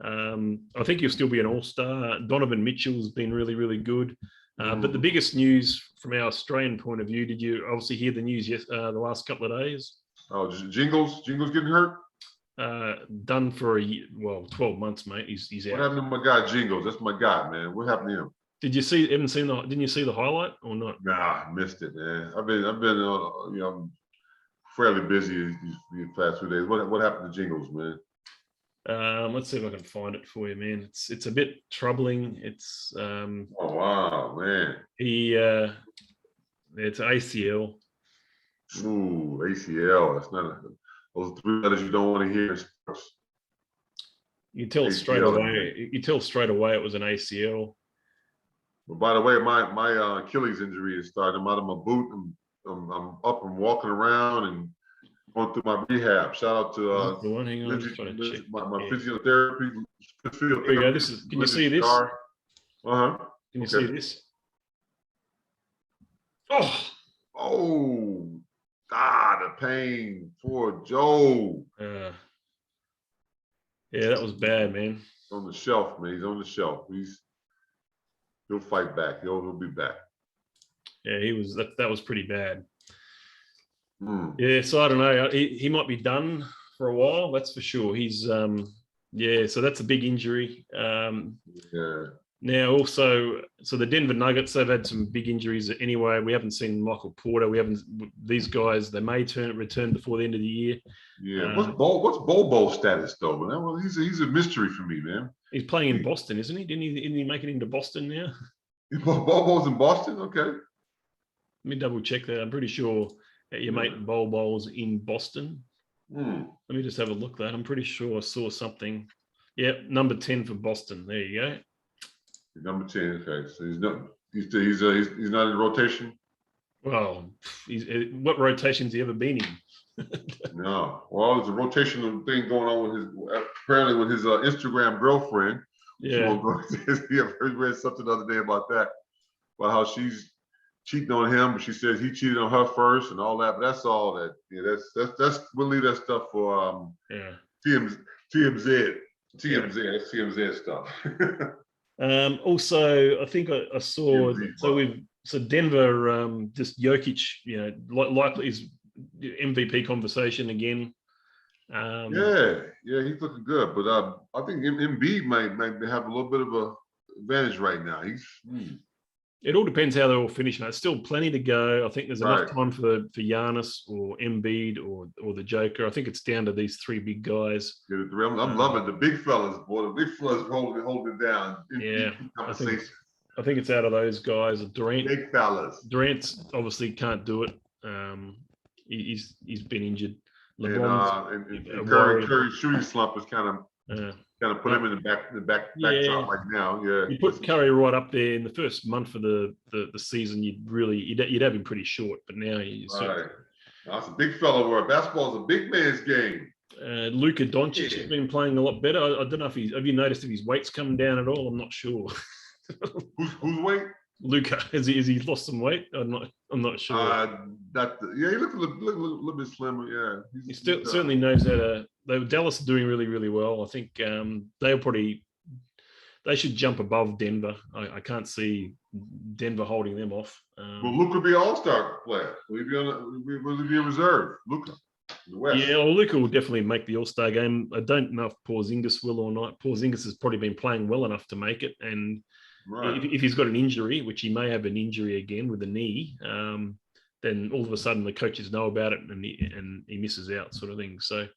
I think he'll still be an all-star. Donovan Mitchell's been really, really good. But the biggest news from our Australian point of view, did you obviously hear the news the last couple of days? Oh, Jingles getting hurt? Done for 12 months, mate. He's out. What happened to my guy Jingles? That's my guy, man. What happened to him? Didn't you see the highlight or not? Nah, I missed it, man. I've been I'm fairly busy these past 2 days. What happened to Jingles, man? Let's see if I can find it for you, man. It's a bit troubling. It's oh wow, man. It's ACL. Ooh, ACL. That's not those 3 letters you don't want to hear in sports. You tell straight away. You tell straight away it was an ACL. But by the way, my Achilles injury is starting. I'm out of my boot. I'm up and walking around and going through my rehab. Shout out to the one. Hang on, my physiotherapy. There you go. This is. Can you see this? Can you see this? Oh, the pain. Poor Joe. Yeah, that was bad, man. On the shelf, man. He's on the shelf. He'll fight back. He'll be back. Yeah, he was. That was pretty bad. Yeah, so I don't know. He might be done for a while. That's for sure. He's so that's a big injury. Now also, so the Denver Nuggets, they've had some big injuries anyway. We haven't seen Michael Porter. These guys, they may return before the end of the year. Yeah. What's Bobo's status though? Well, he's a mystery for me, man. He's playing in Boston, isn't he? Didn't he make it into Boston now? Bobo's in Boston? Okay. Let me double check that. I'm pretty sure your mate Bobo's in Boston. Let me just have a look at that. I'm pretty sure I saw something. Yeah, number 10 for Boston. There you go. Number 10. Okay, so he's not in rotation. Well, what rotation's he ever been in? No. Well, there's a rotational thing going on with his Instagram girlfriend. Yeah. I read something the other day about that, about how she's cheating on him, but she says he cheated on her first and all that. But that's all that. Yeah, that's we'll leave that stuff for TMZ. That's TMZ stuff. Also, I think I saw so Denver, just Jokic, likely is MVP conversation again. Yeah, he's looking good, but I think Embiid might have a little bit of a advantage right now. It all depends how they all finish, mate. There's still plenty to go. I think there's enough time for Giannis or Embiid or the Joker. I think it's down to these 3 big guys. Yeah, I'm loving the big fellas, boy. The big fellas holding it down. Yeah, I think it's out of those guys. Durant, big fellas. Durant obviously can't do it. He's been injured. And Curry's shooting slump is kind of put him in the back top right now. Yeah, you put Curry right up there in the first month of the season. You'd have him pretty short, but now that's a big fella. Basketball is a big man's game. Luka Doncic has been playing a lot better. I don't know have you noticed if his weight's come down at all? I'm not sure. Whose weight? Luka, has he lost some weight? I'm not sure. He looked a little bit slimmer. Yeah, he certainly knows how to. Dallas are doing really, really well. I think they'll probably they should jump above Denver. I can't see Denver holding them off. Will Luka be an All-Star player? Will he be a reserve? Luka, the West. Yeah, well, Luka will definitely make the All-Star game. I don't know if Porzingis will or not. Porzingis has probably been playing well enough to make it, and if he's got an injury, which he may have an injury again with a knee, then all of a sudden the coaches know about it and he misses out, sort of thing. So,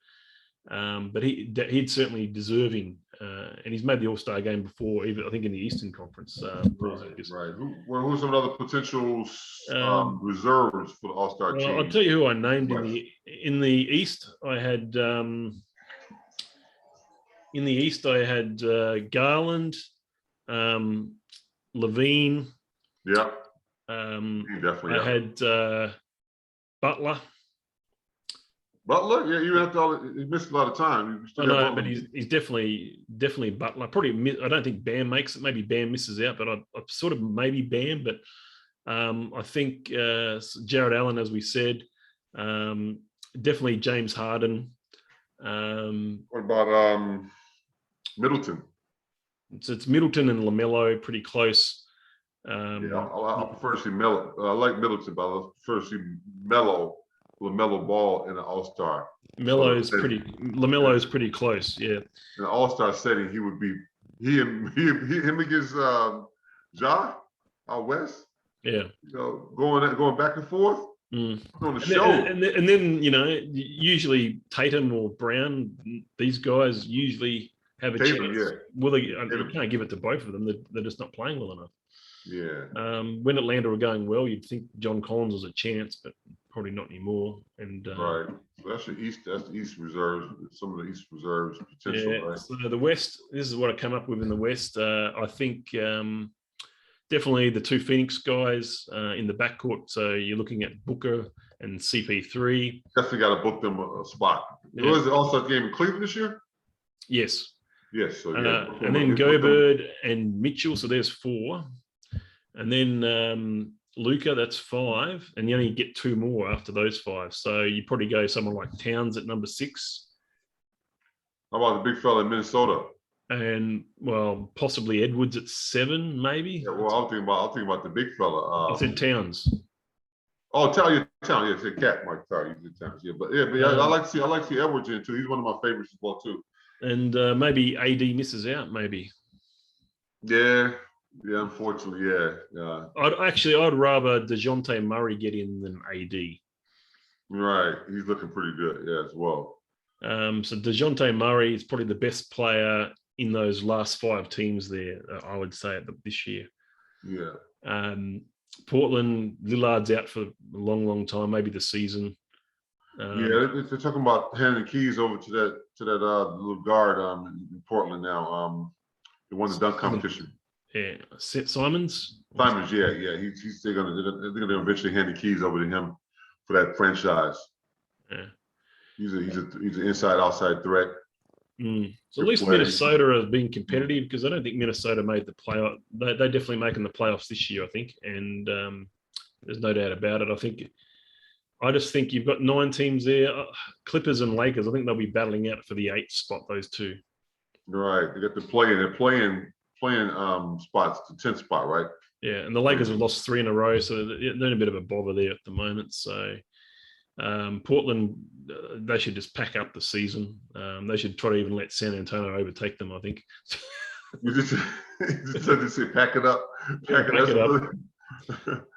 but he'd certainly deserving, and he's made the All-Star game before, even I think in the Eastern Conference. Right. Who's some other potential reserves for the All-Star team? I'll tell you who I named in the East. I had Garland, Levine. Yeah. Definitely. I had Butler. Butler, yeah, he missed a lot of time. But he's definitely Butler. Probably, I don't think Bam makes it. Maybe Bam misses out, but I sort of maybe Bam. But I think Jared Allen, as we said, definitely James Harden. What about Middleton? So it's Middleton and LaMelo, pretty close. I prefer to see Melo. I like Middleton, but I prefer to see LaMelo Ball in an All-Star. LaMelo is pretty close, yeah. In an All-Star setting, he would be him against Ja out west. Yeah, going back and forth on the show. And then usually Tatum or Brown, these guys usually have a chance. Yeah. Well, you can't give it to both of them. They're just not playing well enough. Yeah. When Atlanta were going well, you'd think John Collins was a chance, but probably not anymore. And right. So that's the East reserves. Some of the East reserves potential. Yeah. Right? So the West. This is what I come up with in the West. I think definitely the two Phoenix guys in the backcourt. So you're looking at Booker and CP3. Definitely got to book them a spot. Yeah. Was the All-Star game in Cleveland this year? Yes. Yes. So and then Gobert and Mitchell. So there's 4. And then Luka, that's 5. And you only get 2 more after those 5. So you probably go someone like Towns at number 6. How about the big fella in Minnesota? And possibly Edwards at 7, maybe. Yeah, well, I'll think about the big fella. I said Towns. Oh, Town. Yeah, it's a cat, Mike. Sorry, you said Towns. Yeah, but I like to see Edwards in too. He's one of my favorites as well too. And maybe AD misses out. Maybe. Yeah. Yeah, unfortunately, yeah. I'd rather DeJounte Murray get in than AD. Right, he's looking pretty good, yeah, as well. So DeJounte Murray is probably the best player in those last 5 teams there, I would say, this year. Yeah. Portland, Lillard's out for a long, long time, maybe the season. They're talking about handing the keys over to that little guard in Portland now. He won the dunk competition. Yeah, Simons. Yeah. They're gonna eventually hand the keys over to him for that franchise. Yeah, he's an inside-outside threat. So at least Minnesota has been competitive, because I don't think Minnesota made the playoff. They're definitely making the playoffs this year, I think, and there's no doubt about it. I just think you've got 9 teams there. Clippers and Lakers, I think they'll be battling out for the 8th spot. Those two. Right, they got the play-in. They're playing spots, the 10th spot, right? Yeah, and the Lakers have lost 3 in a row, so they're in a bit of a bother there at the moment. So Portland, they should just pack up the season. They should try to even let San Antonio overtake them, I think. You just say pack it up. Pack it up.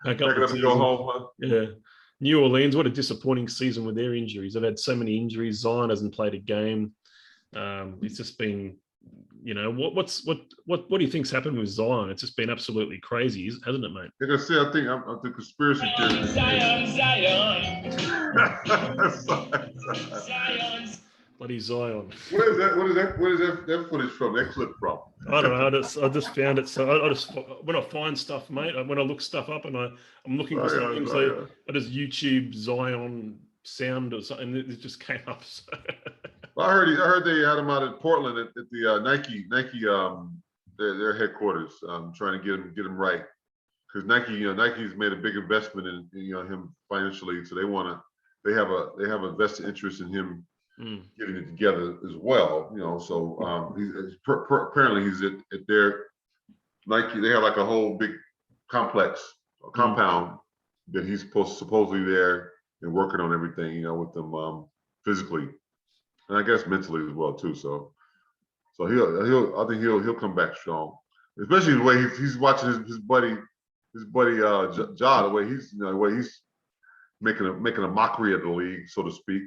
Pack up and go home. Huh? Yeah. New Orleans, what a disappointing season with their injuries. They've had so many injuries. Zion hasn't played a game. It's just been, what do you think's happened with Zion? It's just been absolutely crazy, hasn't it, mate? Like I said, I think the conspiracy theory. Zion. Bloody Zion. What is that footage from? That clip from? I don't know. I just found it. So I just, when I find stuff, mate, when I look stuff up and I'm looking for something, so I just YouTube Zion sound or something, and it just came up. So. Well, I heard they had him out at Portland at the Nike their headquarters, trying to get him right, because Nike's made a big investment in him financially, so they have a vested interest in him getting it together as well. You know, so apparently he's at their Nike. They have like a whole big complex, compound that he's supposedly there and working on everything. You know, with them physically and I guess mentally as well too. So I think he'll come back strong, especially the way he's watching his buddy Ja, the way he's making a mockery of the league, so to speak.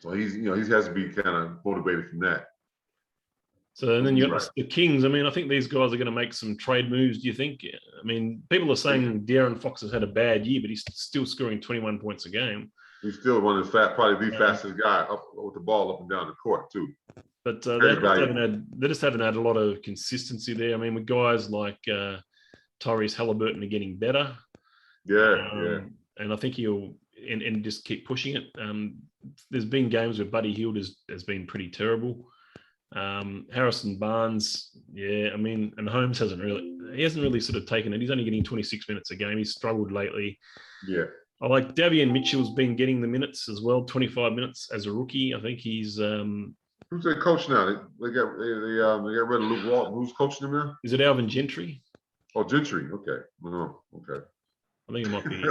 So he has to be kind of motivated from that. So and then you got the Kings. I mean, I think these guys are going to make some trade moves. Do you think? I mean, people are saying De'Aaron Fox has had a bad year, but he's still scoring 21 points a game. He's still one of the probably the fastest guy up with the ball up and down the court too. But they just haven't had a lot of consistency there. I mean, with guys like Tyrese Halliburton are getting better. Yeah. And I think he'll and just keep pushing it. There's been games where Buddy Hield has been pretty terrible. Harrison Barnes, I mean, and Holmes hasn't really sort of taken it. He's only getting 26 minutes a game. He's struggled lately. Yeah. I like Davion Mitchell's been getting the minutes as well, 25 minutes as a rookie. I think he's who's their coach now? They got rid of Luke Walton. Who's coaching them now? Is it Alvin Gentry? Oh, Gentry. Okay. Oh, okay. I think it might be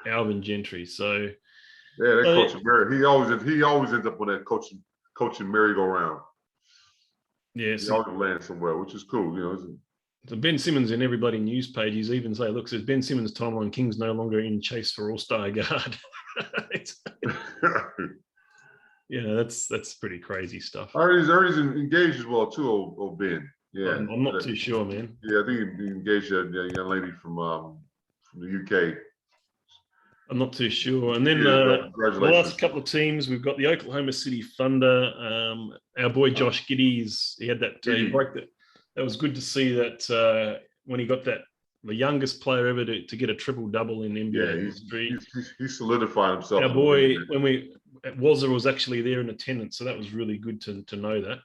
Alvin Gentry. So they're coaching Mary. He always ends up on that coaching merry-go-round. Yeah, he always lands somewhere, which is cool. You know. So Ben Simmons in everybody news pages even say, look, says Ben Simmons timeline, Kings no longer in chase for all-star guard. That's pretty crazy stuff. He's engaged as well too, old Ben. Yeah, I'm not too sure, man. Yeah, I think he engaged a young lady from the UK. I'm not too sure. And then the last couple of teams, we've got the Oklahoma City Thunder. Our boy Josh Giddey, he had that. He broke that. That was good to see that when he got that, the youngest player ever to get a triple-double in NBA history. He solidified himself. Our boy, Wazza was actually there in attendance, so that was really good to know that.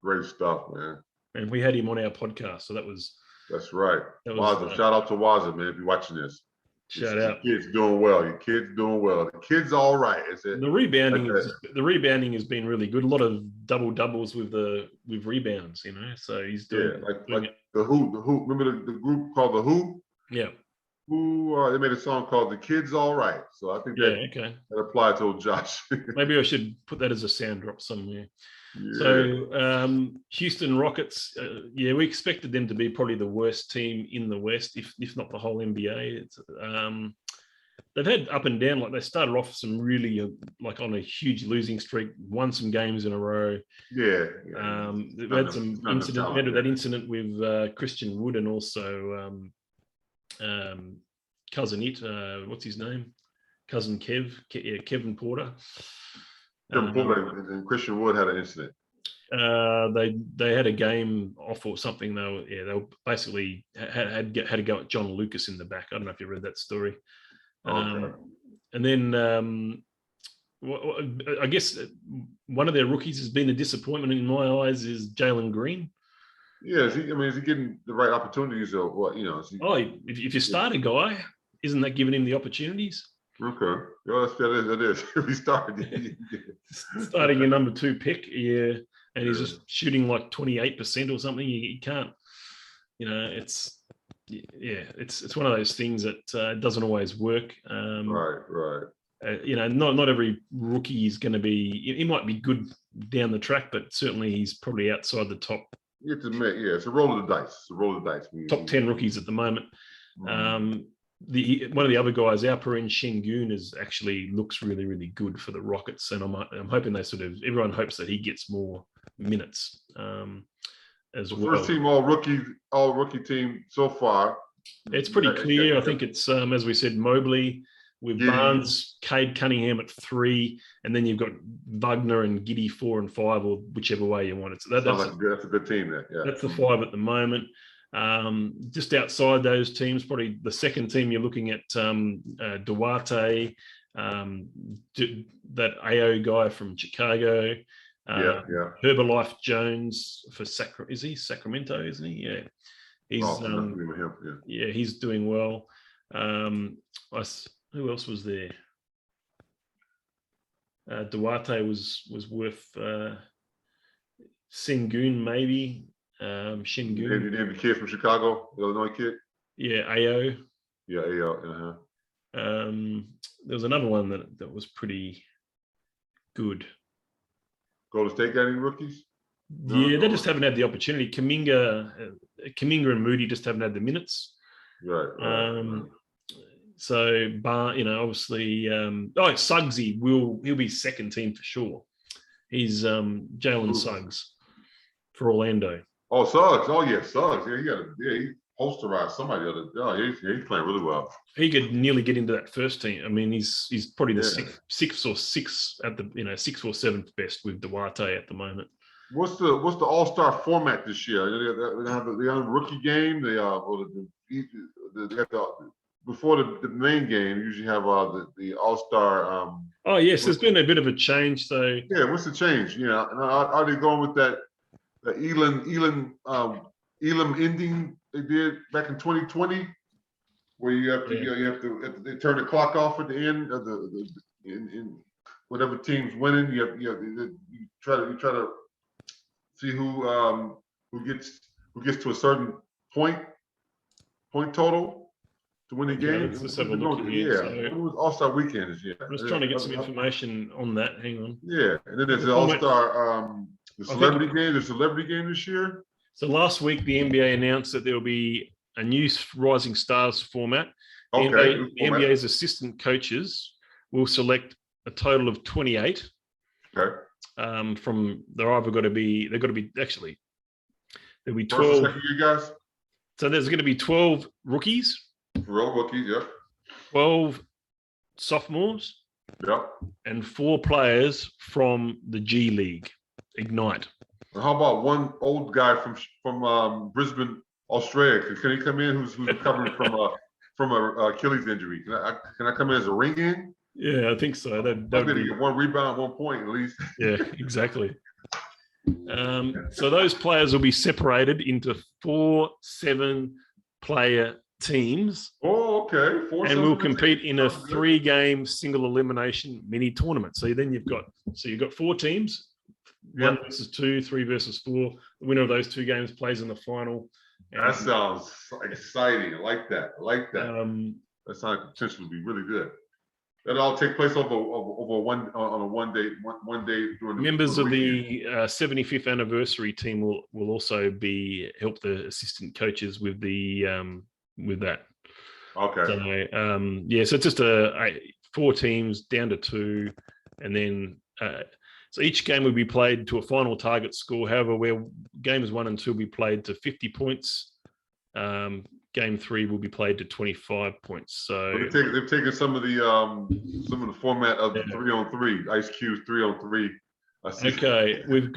Great stuff, man. And we had him on our podcast, so that was. That's right. Wazza, shout out to Wazza, man, if you're watching this. Shout out. Your kid's doing well. Your kid's doing well. The kid's all right. The rebounding has been really good. A lot of double-doubles with rebounds, you know. So he's doing like the Who. Remember the group called the Who? Yeah. Who they made a song called "The Kid's All Right." So I think that applied to old Josh. Maybe I should put that as a sound drop somewhere. Yeah. So Houston Rockets, we expected them to be probably the worst team in the West, if not the whole NBA. They've had up and down. Like they started off some really like on a huge losing streak, won some games in a row. Yeah. They've had some incident. Had that incident with Christian Wood and also cousin what's his name? Cousin Kevin Porter. And Christian Wood had an incident. They had a game off or something. They were basically had to go at John Lucas in the back. I don't know if you read that story. And then I guess one of their rookies has been a disappointment in my eyes is Jalen Green. Yeah, is he getting the right opportunities or what? You know, if you start a guy, isn't that giving him the opportunities? Okay. Yeah, that is. If he started starting your number 2 pick, and he's just shooting like 28% or something. You can't, it's one of those things that doesn't always work. Right. Not every rookie is going to be. He might be good down the track, but certainly he's probably outside the top. You have to admit, it's a roll of the dice. Top 10 rookies at the moment. One of the other guys, Alperen Şengün, actually looks really, really good for the Rockets, and I'm hoping everyone hopes that he gets more minutes as well. First team all rookie team so far. It's pretty clear. I think it's as we said, Mobley with Barnes, Cade Cunningham at 3, and then you've got Wagner and Giddey 4 and 5, or whichever way you want it. So that's a good team there. Yeah. That's the 5 at the moment. Just outside those teams, probably the second team you're looking at Duarte, that AO guy from Chicago, Herbalife Jones for Sacramento, isn't he? Yeah, he's he's doing well. Who else was there? Duarte was worth Sengun, maybe. Shingun. The kid from Chicago, the Illinois kid. Yeah, AO. Yeah, AO. There was another one that was pretty good. Golden State got any rookies? Yeah, they just haven't had the opportunity. Kaminga and Moody just haven't had the minutes. Right. So, obviously, Suggsy he'll be second team for sure. He's Jalen Suggs for Orlando. Oh, Suggs. Oh, yeah, Suggs. Yeah, he posterized somebody the other day. Yeah, he's playing really well. He could nearly get into that first team. I mean, he's probably the sixth or seventh best with Duarte at the moment. What's the AllStar format this year? They have the rookie game. Before the main game, you usually have the AllStar. Oh yes, there's been a bit of a change. So yeah, what's the change? And are they going with that Elam ending they did back in 2020, where you have to they turn the clock off at the end of in whatever team's winning. You try to see who gets to a certain point total to win the game. Let's have a look here. It was AllStar Weekend this year. I'm just trying to get some information on that. Hang on. Yeah, and then there's the AllStar the celebrity game this year. So last week the NBA announced that there will be a new Rising Stars format. The NBA's assistant coaches will select a total of 28. Okay. There'll be 12. You guys. So there's going to be 12 rookies. Real rookies, yeah. 12 sophomores. Yep. And 4 players from the G League, Ignite. And how about one old guy from Brisbane, Australia? Can he come in who's recovering from a Achilles injury? Can I come in as a ring in? Yeah, I think so. I'm going to get 1 rebound, 1 point at least. Yeah, exactly. So those players will be separated into 4 7-player teams. Oh, okay. And we'll compete in a 3-game single elimination mini tournament. So then you've got 4 teams, 1 versus 2, 3 versus 4. The winner of those 2 games plays in the final. That sounds exciting. I like that. That sounds potentially be really good. That all take place over one day during the members of the 75th anniversary team will also help the assistant coaches with that. Okay. So so it's just 4 teams down to 2, and then so each game will be played to a final target score. However, where games 1 and 2 will be played to 50 points. Game 3 will be played to 25 points. So they've taken some of the format of the 3-on-3, Ice Cube's 3-on-3. Okay, we've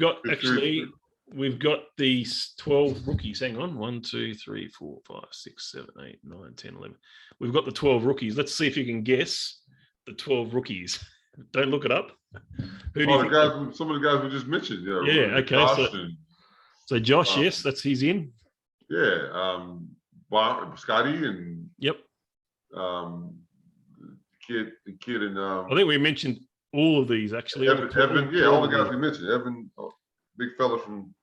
got these 12 rookies. Hang on, 1, 2, 3, 4, 5, 6, 7, 8, 9, 10, 11. We've got the 12 rookies. Let's see if you can guess the 12 rookies. Don't look it up. Some of the guys we just mentioned. Yeah. Okay. So Josh, yes, he's in. Yeah. Scotty and yep. The kid and I think we mentioned all of these actually. Evan, all the guys we mentioned. Evan, big fella from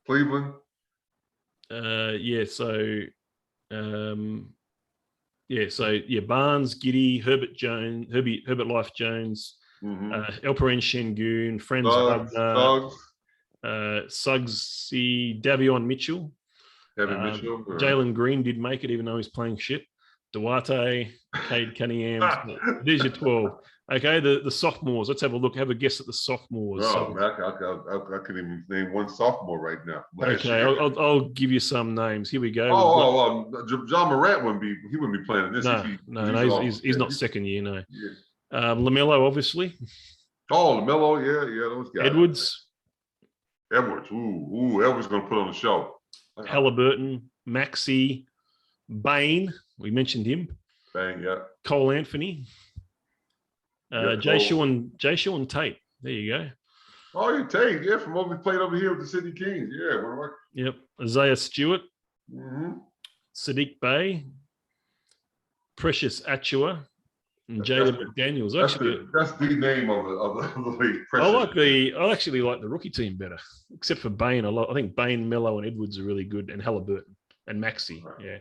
Cleveland. Barnes, Giddy, Herbert Life Jones, Alperen Şengün, Franz Wagner, Suggsy, Davion Mitchell. Jalen Green did make it, even though he's playing shit. Duarte, Cade Cunningham. There's your 12. Okay, the sophomores. Let's have a look. Have a guess at the sophomores. Oh, I couldn't even name one sophomore right now. Okay, I'll give you some names. Here we go. John Morant wouldn't be playing in this. No, he's not second year. No. Yeah. LaMelo, obviously. Oh, LaMelo, yeah, those guys. Edwards. Edwards going to put on the show. Halliburton, Maxey, Bain. We mentioned him. Bain, yeah. Cole Anthony. Jay Sean Tate. There you go. Oh, you Tate, yeah, from what we played over here with the Sydney Kings. Yeah. Yep. Isaiah Stewart. Mm-hmm. Sadiq Bey. Precious Achua. And Jaden McDaniels. That's the name of the league. I actually like the rookie team better, except for Bain a lot. I think Bain, Mello, and Edwards are really good, and Halliburton and Maxey. Right. Yeah.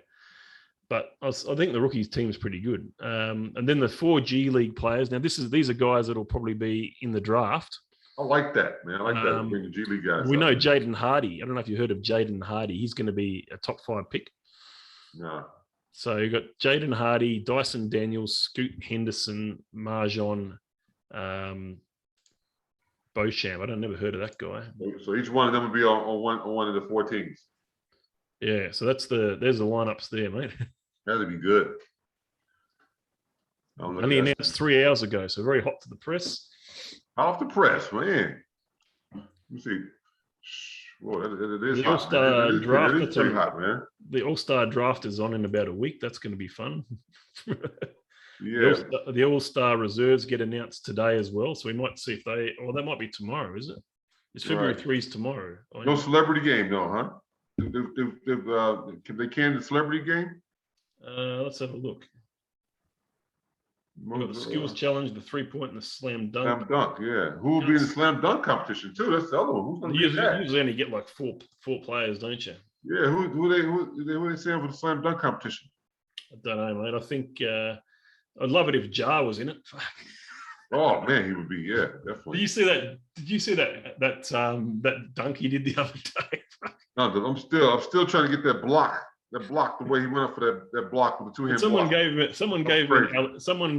But I think the rookies team is pretty good. And then the 4 G League players. Now, these are guys that will probably be in the draft. I like that, man. I like that. Bring the G League guys. We know Jaden Hardy. I don't know if you heard of Jaden Hardy. He's going to be a top 5 pick. No. So you've got Jaden Hardy, Dyson Daniels, Scoot Henderson, Marjon, Beauchamp. I never heard of that guy. So each one of them will be on one of the 4 teams. Yeah, so there's the lineups there, mate. That'd be good. Only announced 3 hours ago, so very hot to the press. Hot off the press, man. Let me see. Well, it is the hot. All-Star draft. It is pretty hot, man. The All-Star draft is on in about a week. That's going to be fun. Yeah. The All-Star reserves get announced today as well, so we might see if that might be tomorrow, is it? It's February 3's tomorrow. No celebrity game, though, huh? Can they can the celebrity game? Let's have a look. We've got the skills challenge, the 3-point, and the slam dunk. Slam dunk, yeah. Who will be in the slam dunk competition too? That's the other one. Who's going to be that? You usually only get like four players, don't you? Yeah. Who they saying for the slam dunk competition? I don't know, mate. I think I'd love it if Jar was in it. Oh man, he would be. Yeah, definitely. Did you see that dunk he did the other day? No, I'm still trying to get that block. That block, the way he went up for that block with the 2-hand block. Someone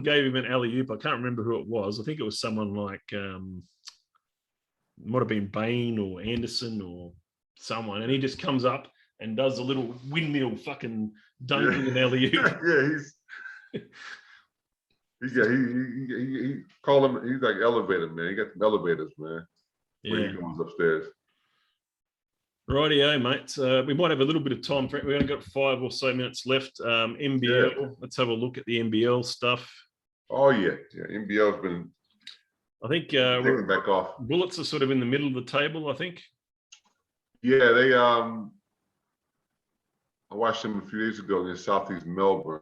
gave him an alley-oop. I can't remember who it was. I think it was someone like might have been Bain or Anderson or someone, and he just comes up and does a little windmill fucking dunk in an alley-oop. He called him. He's like elevator man. He got the elevators, man. When he goes upstairs. Rightio, mate. We might have a little bit of time. We've only got 5 or so minutes left. NBL. Yeah. Let's have a look at the NBL stuff. Oh yeah. NBL's been. I think we're back off. Bullets are sort of in the middle of the table. I think. Yeah, they. I watched them a few days ago in Southeast Melbourne.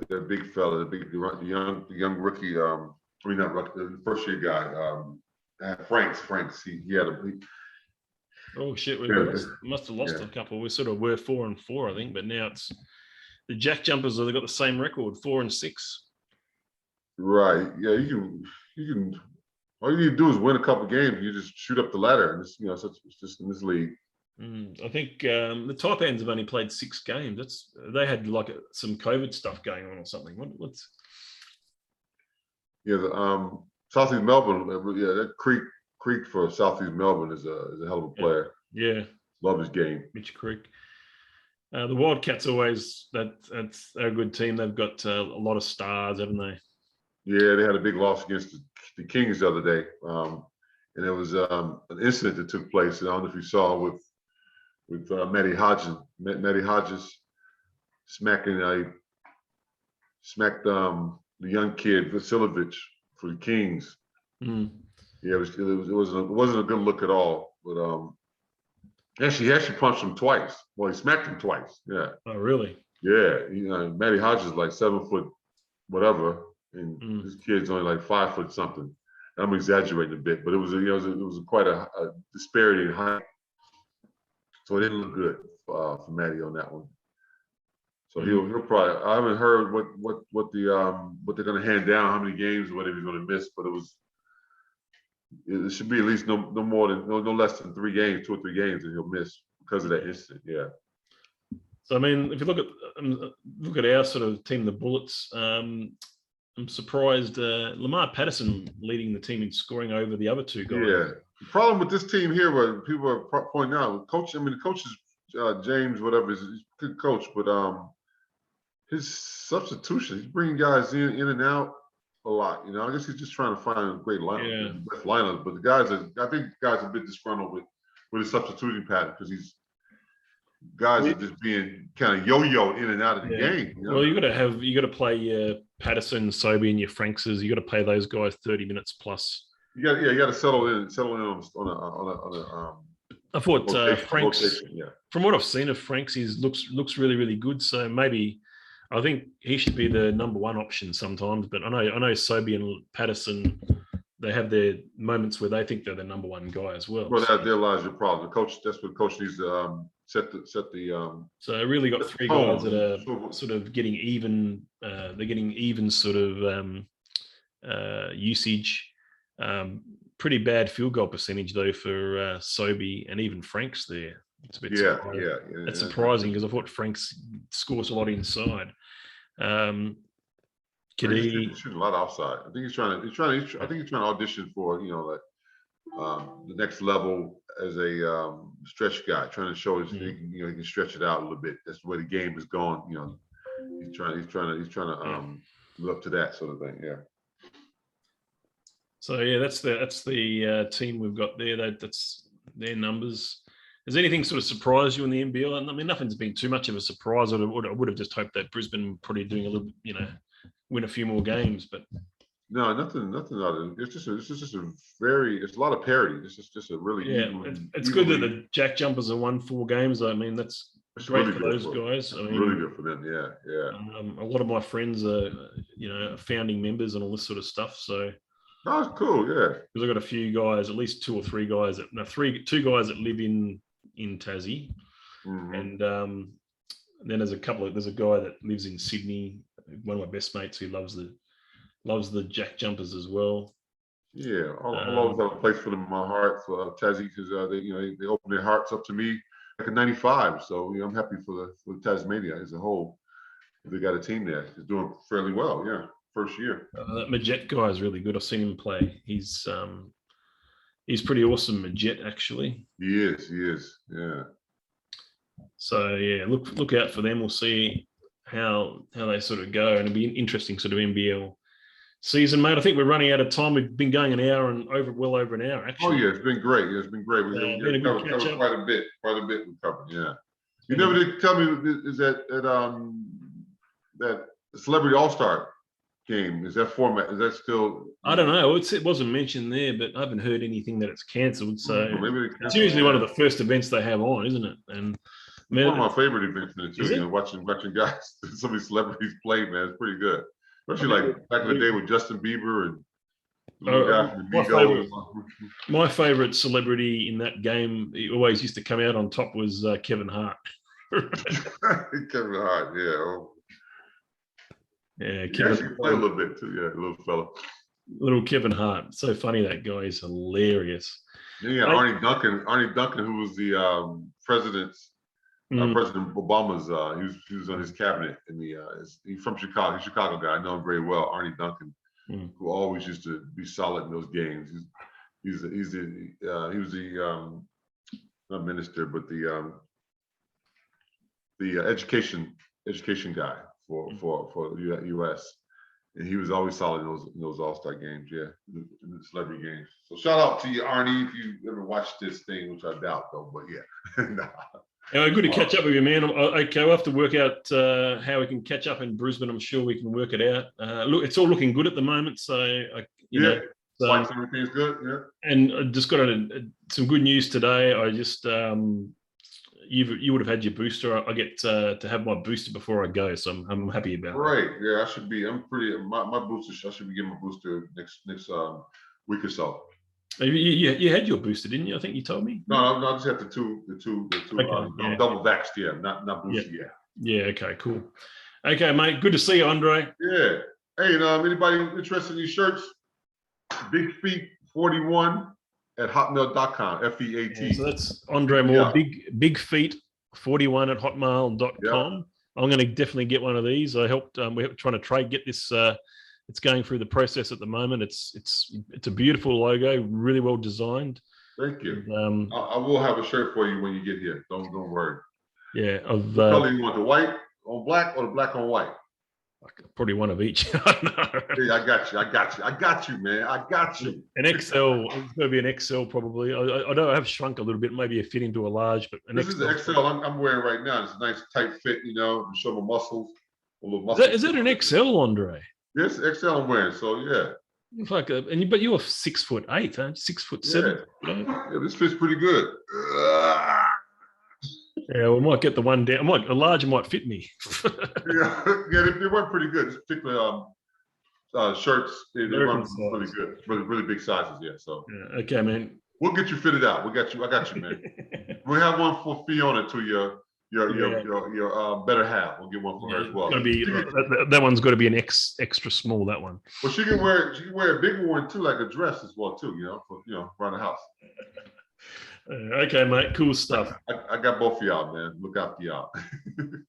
The big fella, the young rookie. Not rookie, the first year guy. Franks. He had a. Oh shit! We must have lost a couple. We sort of were 4-4, I think, but now it's the Jack Jumpers. They've got the same record, 4-6. Right. Yeah. You can. All you need to do is win a couple games. You just shoot up the ladder, and it's just in this league. I think the top ends have only played 6 games. They had like some COVID stuff going on or something. What's? Yeah. Southeast Melbourne, that Creek for Southeast Melbourne is a hell of a player. Yeah, love his game. Mitch Creek. The Wildcats always that's a good team. They've got a lot of stars, haven't they? Yeah, they had a big loss against the Kings the other day, and there was an incident that took place. And I don't know if you saw with Matty Hodges. Matty Hodges smacked the young kid Vasilovich for the Kings. Yeah, it wasn't a good look at all. But he actually punched him twice. Well, he smacked him twice. Yeah. Oh, really? Yeah. Matty Hodges is like 7 foot, whatever, and this kid's only like 5 foot something. I'm exaggerating a bit, but it was quite a disparity in height. So it didn't look good for Matty on that one. So he'll probably. I haven't heard what they're going to hand down, how many games or whatever he's going to miss, but it should be at least no less than 3 games, 2 or 3 games that he'll miss because of that incident. Yeah. So I mean, if you look at our sort of team, the Bullets, I'm surprised Lamar Patterson leading the team in scoring over the other 2 guys. Yeah. The problem with this team here, what people are pointing out, the coach is James, whatever, he's a good coach, but his substitution, he's bringing guys in and out a lot. I guess he's just trying to find a great lineup, best lineup. But I think guys are a bit disgruntled with his substituting pattern because guys are just being kind of yo-yo in and out of the game. Well, you got to play Patterson, Sobey, and your Frankses. You got to play those guys 30 minutes plus. You got to settle in on a I thought Franks, from what I've seen of Franks, he looks really, really good. So maybe I think he should be the number one option sometimes. But I know Sobey and Patterson, they have their moments where they think they're the number one guy as well. Well, there lies your problem. The coach, that's what the coach needs to set the. So I really got three guys that are sort of getting even. They're getting even sort of usage. Pretty bad field goal percentage though for Sobey and even Frank's there. It's a bit surprising. It's surprising because I thought Frank's scores a lot inside. Could he shooting a lot outside? I think he's trying to audition for the next level as a stretch guy, trying to show he can stretch it out a little bit. That's the way the game is going. He's trying to live up to that sort of thing. Yeah. So yeah, that's the team we've got there. That's their numbers. Has anything sort of surprised you in the NBL? I mean, nothing's been too much of a surprise. I would have just hoped that Brisbane probably doing a little, win a few more games. But no, nothing. It's a lot of parity. It's just a really it's good that the Jack Jumpers have won 4 games. I mean, that's great really for those guys. I mean, really good for them. Yeah. A lot of my friends are, founding members and all this sort of stuff. So. Oh, that's cool. Yeah. Because I've got a few guys, at least 2 or 3 guys two guys that live in Tassie, and then there's a guy that lives in Sydney. One of my best mates who loves the Jack Jumpers as well. Yeah, I'll always have a place for them in my heart for Tassie because they open their hearts up to me like in '95. So I'm happy for Tasmania as a whole. They got a team there. It's doing fairly well. Yeah. First year. That Majet guy is really good. I've seen him play. He's pretty awesome, Majet, actually. He is. Yeah. So yeah, look out for them. We'll see how they sort of go, and it'll be an interesting sort of NBL season, mate. I think we're running out of time. We've been going an hour and well over an hour, actually. Oh yeah, it's been great. We've covered quite a bit. We covered. Yeah. You never did tell me is that Celebrity AllStar Game, is that format, is that still? I don't know, it wasn't mentioned there, but I haven't heard anything that it's cancelled, so maybe it's usually one of the first events they have on, isn't it? And one of my favorite events too, watching guys, some of these celebrities play, man, it's pretty good, especially like back in the day with Justin Bieber and my favorite celebrity in that game, he always used to come out on top, was Kevin Hart. Kevin Hart, yeah. Yeah, Kevin actually played a little bit too. Yeah, little fella. Little Kevin Hart, so funny. That guy is hilarious. Yeah, Arnie Duncan, who was the President Obama's. He was on his cabinet in the. He's from Chicago. He's a Chicago guy. I know him very well. Arnie Duncan, who always used to be solid in those games. He was the not minister, but the education guy for the U.S. and he was always solid in those All-Star games, in the celebrity games. So shout out to you, Arnie, if you ever watched this thing, which I doubt though, but yeah. Good to catch up with you, man. Okay, we'll have to work out how we can catch up in Brisbane. I'm sure we can work it out. Look, it's all looking good at the moment, so everything's good. Yeah, and I just got some good news today. I just you would have had your booster. I get to have my booster before I go, so I'm happy about it. Right. Yeah, I should be. I'm pretty. My booster. I should be getting my booster next week or so. You had your booster, didn't you? I think you told me. No, I just had the two. Okay, I'm double vaxxed. Yeah, not boosted yet. Yeah. Okay. Cool. Okay, mate. Good to see you, Andre. Yeah. Hey, anybody interested in these shirts? Big Feet 41 at hotmail.com. FEAT. So that's Andre Moore. Yeah. Big Feet 41 at hotmail.com. Yeah. I'm going to definitely get one of these. I helped. We're trying to get this. It's going through the process at the moment. It's a beautiful logo, really well designed. Thank you. I will have a shirt for you when you get here. Don't worry. Yeah. What color you want, the white on black or the black on white? Probably one of each. Hey, I got you, man. I got you. An XL. It's going to be an XL probably. I know I have shrunk a little bit. Maybe a fit into a large, but this is the XL I'm wearing right now. It's a nice tight fit, to show my muscles. Is that an XL, Andre? Yes, XL I'm wearing. So yeah. It's like but you're 6'8", huh? 6'7". Yeah, this fits pretty good. Yeah, we might get the one down. A larger might fit me. Yeah, they were pretty good. Particularly shirts, they run really good, really big sizes. Yeah, so yeah, okay, man. We'll get you fitted out. I got you, man. We have one for Fiona to your better half. We'll get one for her as well. It's gonna be that one's got to be an extra small. That one. Well, she can wear a bigger one too, like a dress as well too. For around the house. Okay, mate. Cool stuff. I got both of y'all, man. Look out for y'all.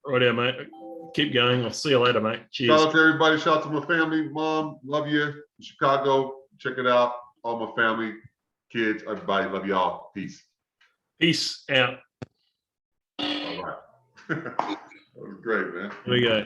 Right there, mate. Keep going. I'll see you later, mate. Cheers. Shout out to everybody. Shout out to my family. Mom, love you. In Chicago, check it out. All my family, kids, everybody, love y'all. Peace. Peace out. All right. That was great, man. Here we go.